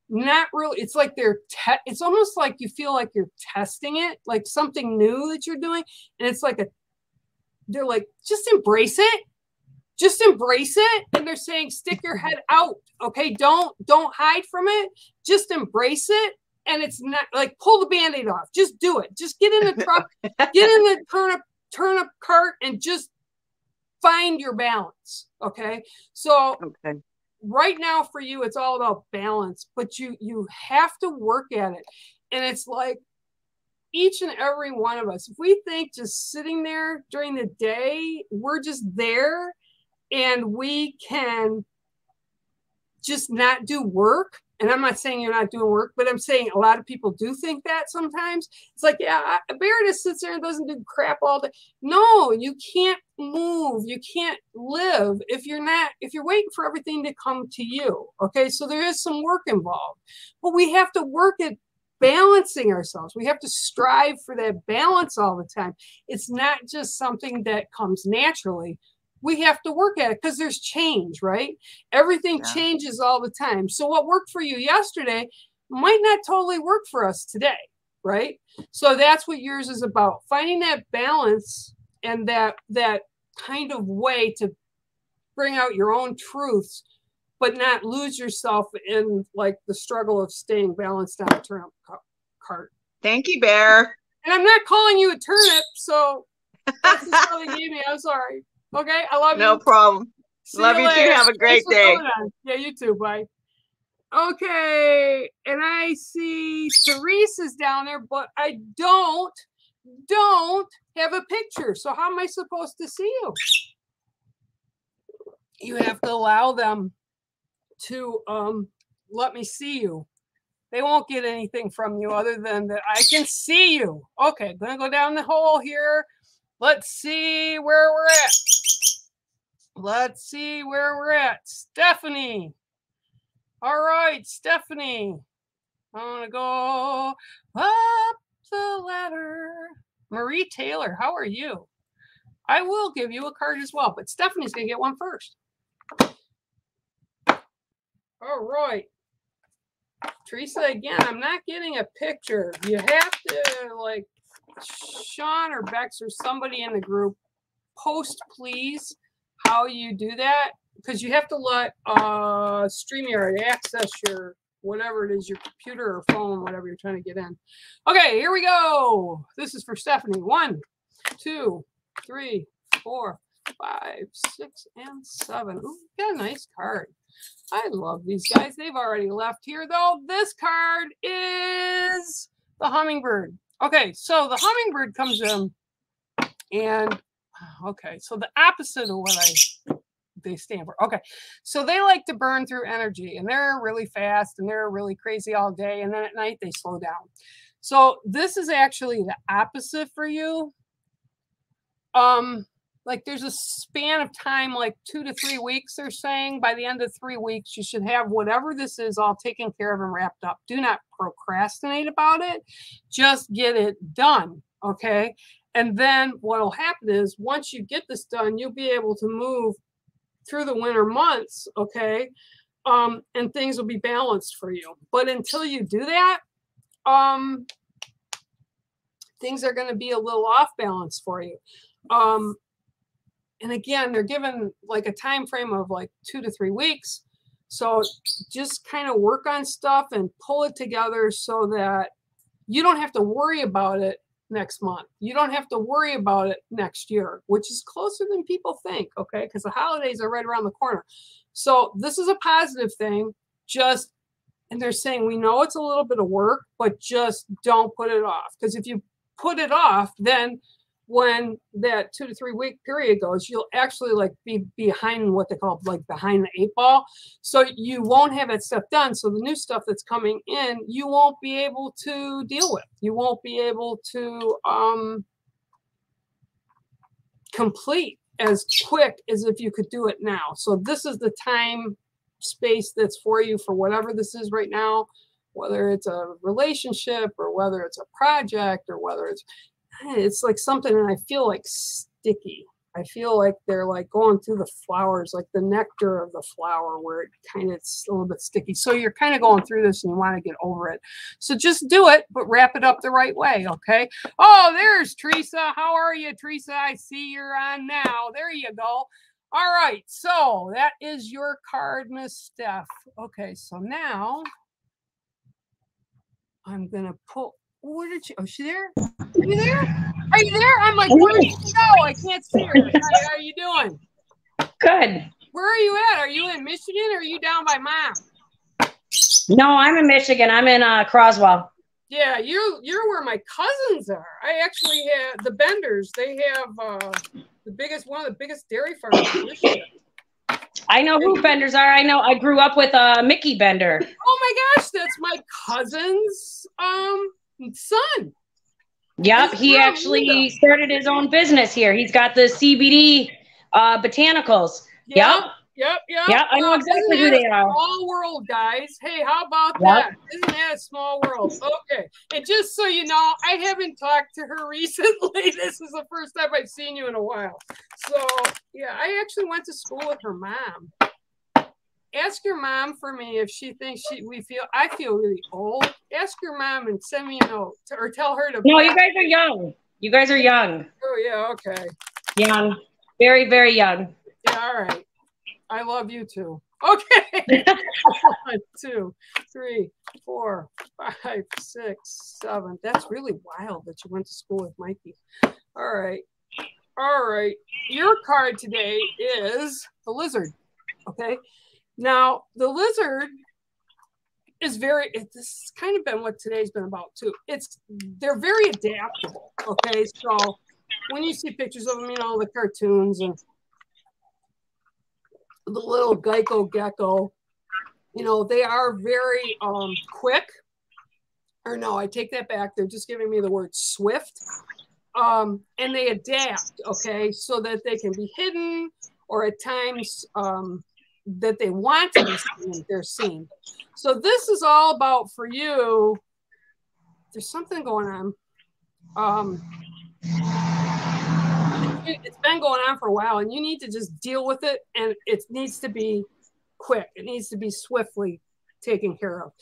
Speaker 3: not really, it's like it's almost like you feel like you're testing it, like something new that you're doing. And it's like they're like, just embrace it. Just embrace it. And they're saying, stick your head out. Okay. Don't hide from it. Just embrace it. And it's not like pull the Band-Aid off. Just do it. Just get in the truck, get in the turnip cart and just find your balance. Okay. So right now for you, it's all about balance, but you have to work at it. And it's like each and every one of us, if we think just sitting there during the day, we're just there and we can just not do work. And I'm not saying you're not doing work, but I'm saying a lot of people do think that sometimes. It's like, yeah, a bear just sits there and doesn't do crap all day. No, you can't move. You can't live if you're waiting for everything to come to you. Okay, so there is some work involved, but we have to work at balancing ourselves. We have to strive for that balance all the time. It's not just something that comes naturally. We have to work at it because there's change, right? Everything changes all the time. So what worked for you yesterday might not totally work for us today, right? So that's what yours is about. Finding that balance and that kind of way to bring out your own truths, but not lose yourself in like the struggle of staying balanced on a turnip cart.
Speaker 7: Thank you, Bear.
Speaker 3: And I'm not calling you a turnip, so that's the spell they gave me. I'm sorry. Okay, I love you.
Speaker 7: No problem.
Speaker 3: See
Speaker 7: love you
Speaker 3: later.
Speaker 7: too. Have a great day.
Speaker 3: Yeah, you too. Bye. Okay, and I see Teresa's down there, but I don't have a picture. So how am I supposed to see you? You have to allow them to let me see you. They won't get anything from you other than that I can see you. Okay, gonna go down the hole here. Let's see where we're at. Let's see where we're at. Stephanie. All right, Stephanie. I'm going to go up the ladder. Marie Taylor, how are you? I will give you a card as well, but Stephanie's going to get one first. All right. Teresa, again, I'm not getting a picture. You have to, like, Sean or Bex or somebody in the group, post, please, how you do that. Because you have to let StreamYard access your, whatever it is, your computer or phone, whatever you're trying to get in. Okay, here we go. This is for Stephanie. 1, 2, 3, 4, 5, 6, and 7. Ooh, got a nice card. I love these guys. They've already left here, though. This card is the hummingbird. Okay, so the hummingbird comes in, and okay, so the opposite of what they stand for. Okay, so they like to burn through energy, and they're really fast, and they're really crazy all day, and then at night they slow down. So this is actually the opposite for you. Like there's a span of time, like 2 to 3 weeks, they're saying. By the end of 3 weeks, you should have whatever this is all taken care of and wrapped up. Do not procrastinate about it. Just get it done, okay? And then what will happen is once you get this done, you'll be able to move through the winter months, okay? And things will be balanced for you. But until you do that, things are going to be a little off balance for you. And again, they're given like a time frame of like 2 to 3 weeks. So just kind of work on stuff and pull it together so that you don't have to worry about it next month. You don't have to worry about it next year, which is closer than people think, okay? Because the holidays are right around the corner. So this is a positive thing. And they're saying, we know it's a little bit of work, but just don't put it off. Because if you put it off, then when that 2 to 3 week period goes, you'll actually like be behind what they call like behind the 8 ball. So you won't have that stuff done. So the new stuff that's coming in, you won't be able to deal with. You won't be able to complete as quick as if you could do it now. So this is the time space that's for you for whatever this is right now, whether it's a relationship or whether it's a project or whether it's like something, and I feel like sticky. I feel like they're like going through the flowers, like the nectar of the flower, where it kind of it's a little bit sticky. So you're kind of going through this and you want to get over it. So just do it, but wrap it up the right way, okay? Oh, there's Teresa. How are you, Teresa? I see you're on now. There you go. All right, so that is your card, Miss Steph. Okay, so now I'm gonna pull. Where did she? Oh, is she there? Are you there? Are you there? I'm like, where did she go? I can't see her. How are you doing?
Speaker 8: Good.
Speaker 3: Where are you at? Are you in Michigan or are you down by Mom?
Speaker 8: No, I'm in Michigan. I'm in Croswell.
Speaker 3: Yeah, you're where my cousins are. I actually have the Benders. They have one of the biggest dairy farms in Michigan. I know who Benders are. I know. I grew up with Mickey Bender. Oh my gosh, that's my cousin's son.
Speaker 8: Yep, he actually started his own business here. He's got the CBD botanicals. Yep. Yep, I know exactly who they are.
Speaker 3: Small world, guys. Hey, how about that? Isn't that a small world? Okay. And just so you know, I haven't talked to her recently. This is the first time I've seen you in a while. So, yeah, I actually went to school with her mom. Ask your mom for me if she thinks I feel really old. Ask your mom and send me a note or tell her to.
Speaker 8: No, you guys are young. You guys are young.
Speaker 3: Oh, yeah, okay.
Speaker 8: Young. Very, very young.
Speaker 3: Yeah, all right. I love you too. Okay. 1, 2, 3, 4, 5, 6, 7. That's really wild that you went to school with Mikey. All right. All right. Your card today is the lizard. Okay. Now, the lizard is this has kind of been what today's been about too. They're very adaptable. Okay. So when you see pictures of them, the cartoons and the little gecko, they are very quick. Or no, I take that back. They're just giving me the word swift. And they adapt, okay, so that they can be hidden or at times that they want to be seen, they're seen. So this is all about for you. There's something going on. It's been going on for a while, and you need to just deal with it, and it needs to be quick. It needs to be swiftly taken care of.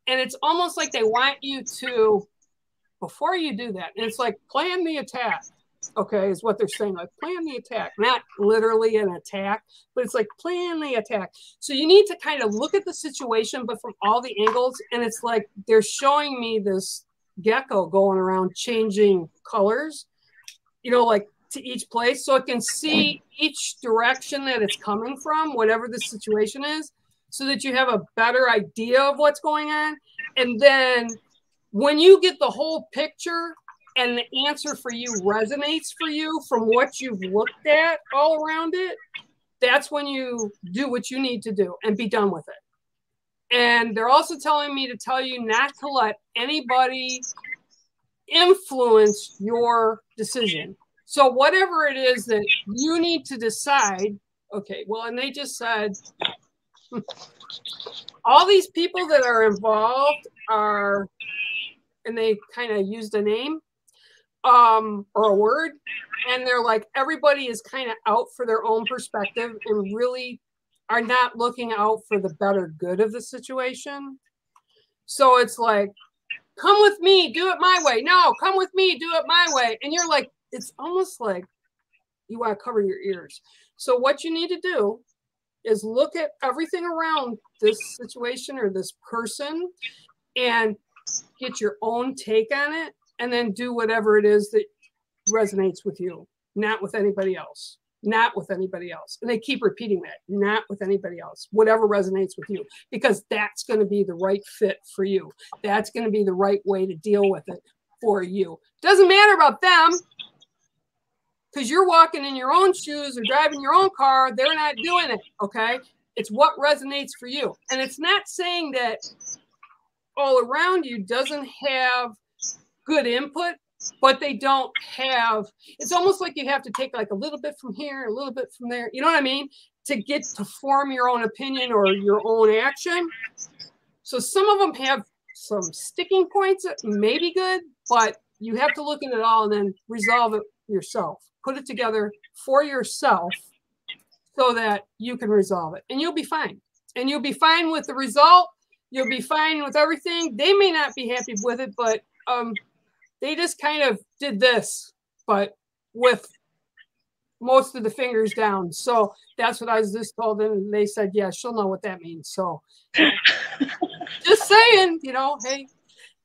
Speaker 3: And it's almost like they want you to, before you do that, and it's like plan the attack, okay, is what they're saying, like plan the attack, not literally an attack, but it's like plan the attack. So you need to kind of look at the situation, but from all the angles, and it's like they're showing me this gecko going around changing colors, like to each place, so it can see each direction that it's coming from, whatever the situation is, so that you have a better idea of what's going on. And then when you get the whole picture and the answer for you resonates for you from what you've looked at all around it, that's when you do what you need to do and be done with it. And they're also telling me to tell you not to let anybody influence your decision. So whatever it is that you need to decide, okay, well, and they just said, all these people that are involved are, and they kind of used a name or a word, and they're like, everybody is kind of out for their own perspective and really are not looking out for the better good of the situation. So it's like, come with me, do it my way. No, come with me, do it my way. And you're like, it's almost like, You want to cover your ears. So what you need to do is look at everything around this situation or this person and get your own take on it, and then do whatever it is that resonates with you, not with anybody else. Not with anybody else. And they keep repeating that, not with anybody else, whatever resonates with you, because that's going to be the right fit for you. That's going to be the right way to deal with it for you. Doesn't matter about them, because you're walking in your own shoes or driving your own car. They're not doing it, okay? It's what resonates for you. And it's not saying that all around you doesn't have good input, but they don't have, it's almost like you have to take like a little bit from here, a little bit from there, you know what I mean? To get to form your own opinion or your own action. So some of them have some sticking points that may be good, but you have to look at it all and then resolve it yourself. Put it together for yourself so that you can resolve it. And you'll be fine. And you'll be fine with the result. You'll be fine with everything. They may not be happy with it, but they just kind of did this, but with most of the fingers down. So that's what I was just told them. And they said, yeah, she'll know what that means. So just saying, you know, hey,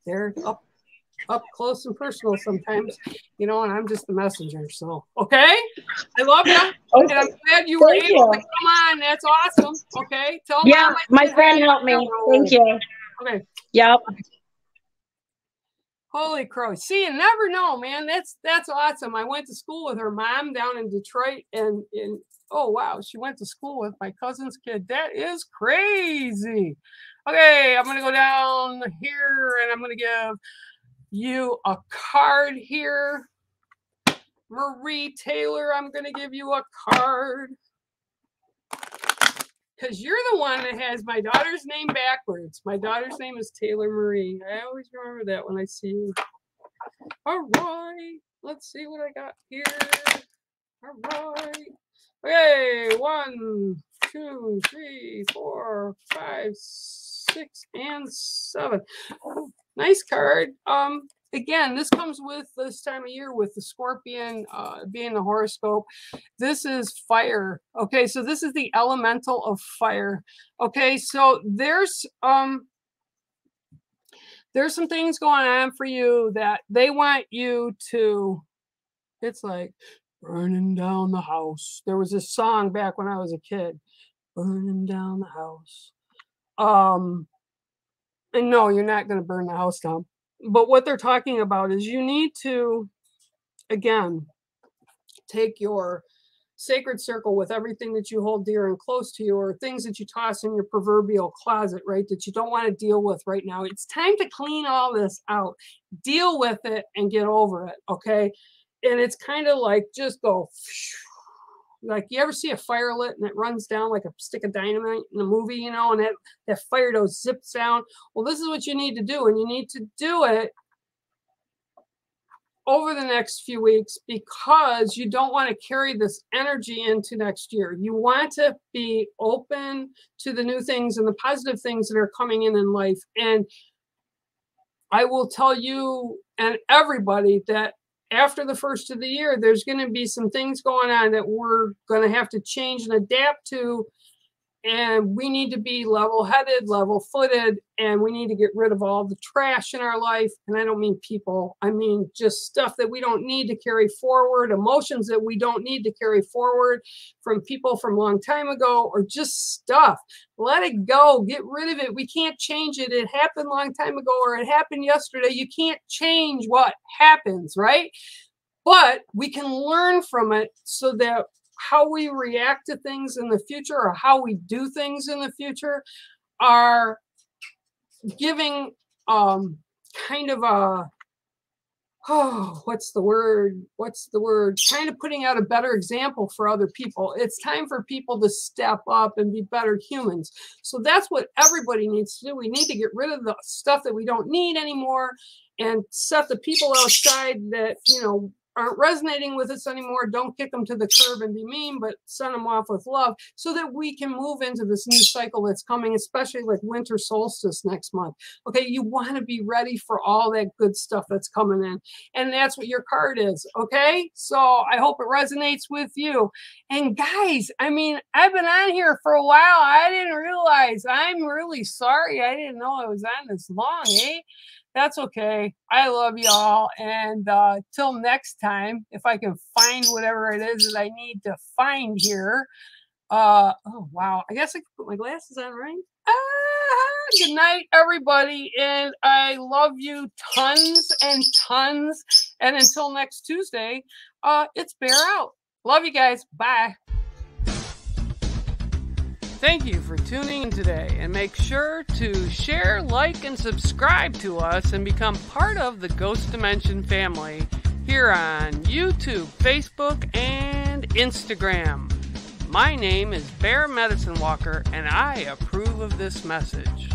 Speaker 3: they're up close and personal sometimes, you know, and I'm just the messenger. So, okay. I love you. Okay. And I'm glad you were able to come on. That's awesome. Okay. Tell
Speaker 8: yeah, my friend helped me. Thank you.
Speaker 3: Okay.
Speaker 8: Yep.
Speaker 3: Holy crow. See, you never know, man. That's awesome. I went to school with her mom down in Detroit, and oh wow, she went to school with my cousin's kid. That is crazy. Okay, I'm gonna go down here and I'm gonna give you a card here. Marie Taylor, I'm gonna give you a card. Because you're the one that has my daughter's name backwards. My daughter's name is Taylor Marie. I always remember that when I see you. All right. Let's see what I got here. All right. Okay. 1, 2, 3, 4, 5, 6, and 7. Oh, nice card. Again, this comes with this time of year with the Scorpion being the horoscope. This is fire. Okay, so this is the elemental of fire. Okay, so there's some things going on for you that they want you to, it's like burning down the house. There was this song back when I was a kid, burning down the house. And no, you're not going to burn the house down. But what they're talking about is you need to, again, take your sacred circle with everything that you hold dear and close to you, or things that you toss in your proverbial closet, right, that you don't want to deal with right now. It's time to clean all this out. Deal with it and get over it, okay? And it's kind of like just go, like you ever see a fire lit and it runs down like a stick of dynamite in a movie, you know, and that fire goes zips down. Well, this is what you need to do, and you need to do it over the next few weeks because you don't want to carry this energy into next year. You want to be open to the new things and the positive things that are coming in life. And I will tell you and everybody that after the first of the year, there's going to be some things going on that we're going to have to change and adapt to. And we need to be level-headed, level-footed, and we need to get rid of all the trash in our life. And I don't mean people. I mean just stuff that we don't need to carry forward, emotions that we don't need to carry forward from people from a long time ago, or just stuff. Let it go. Get rid of it. We can't change it. It happened a long time ago, or it happened yesterday. You can't change what happens, right? But we can learn from it so that how we react to things in the future, or how we do things in the future, are giving kind of a, what's the word? Kind of putting out a better example for other people. It's time for people to step up and be better humans. So that's what everybody needs to do. We need to get rid of the stuff that we don't need anymore and set the people outside that, you know, aren't resonating with us anymore, don't kick them to the curb and be mean, but send them off with love so that we can move into this new cycle that's coming, especially like winter solstice next month. Okay, you want to be ready for all that good stuff that's coming in. And that's what your card is. Okay, so I hope it resonates with you. And guys, I mean, I've been on here for a while. I didn't realize. I'm really sorry. I didn't know I was on this long, eh? That's okay. I love y'all. And till next time, if I can find whatever it is that I need to find here. Oh, wow. I guess I can put my glasses on, right? Good night, everybody. And I love you tons and tons. And until next Tuesday, it's Bear out. Love you guys. Bye. Thank you for tuning in today, and make sure to share, like, and subscribe to us and become part of the Ghost Dimension family here on YouTube, Facebook, and Instagram. My name is Bear Medicine Walker, and I approve of this message.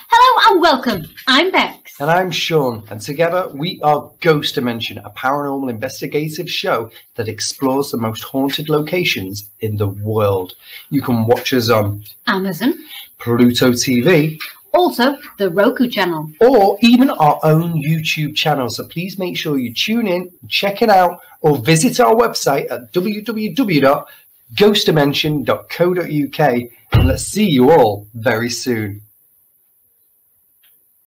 Speaker 4: Hello and welcome. I'm Bex.
Speaker 9: And I'm Sean, and together we are Ghost Dimension, a paranormal investigative show that explores the most haunted locations in the world. You can watch us on
Speaker 4: Amazon,
Speaker 9: Pluto TV,
Speaker 4: also the Roku channel,
Speaker 9: or even our own YouTube channel. So please make sure you tune in, check it out, or visit our website at www.ghostdimension.co.uk. And let's see you all very soon.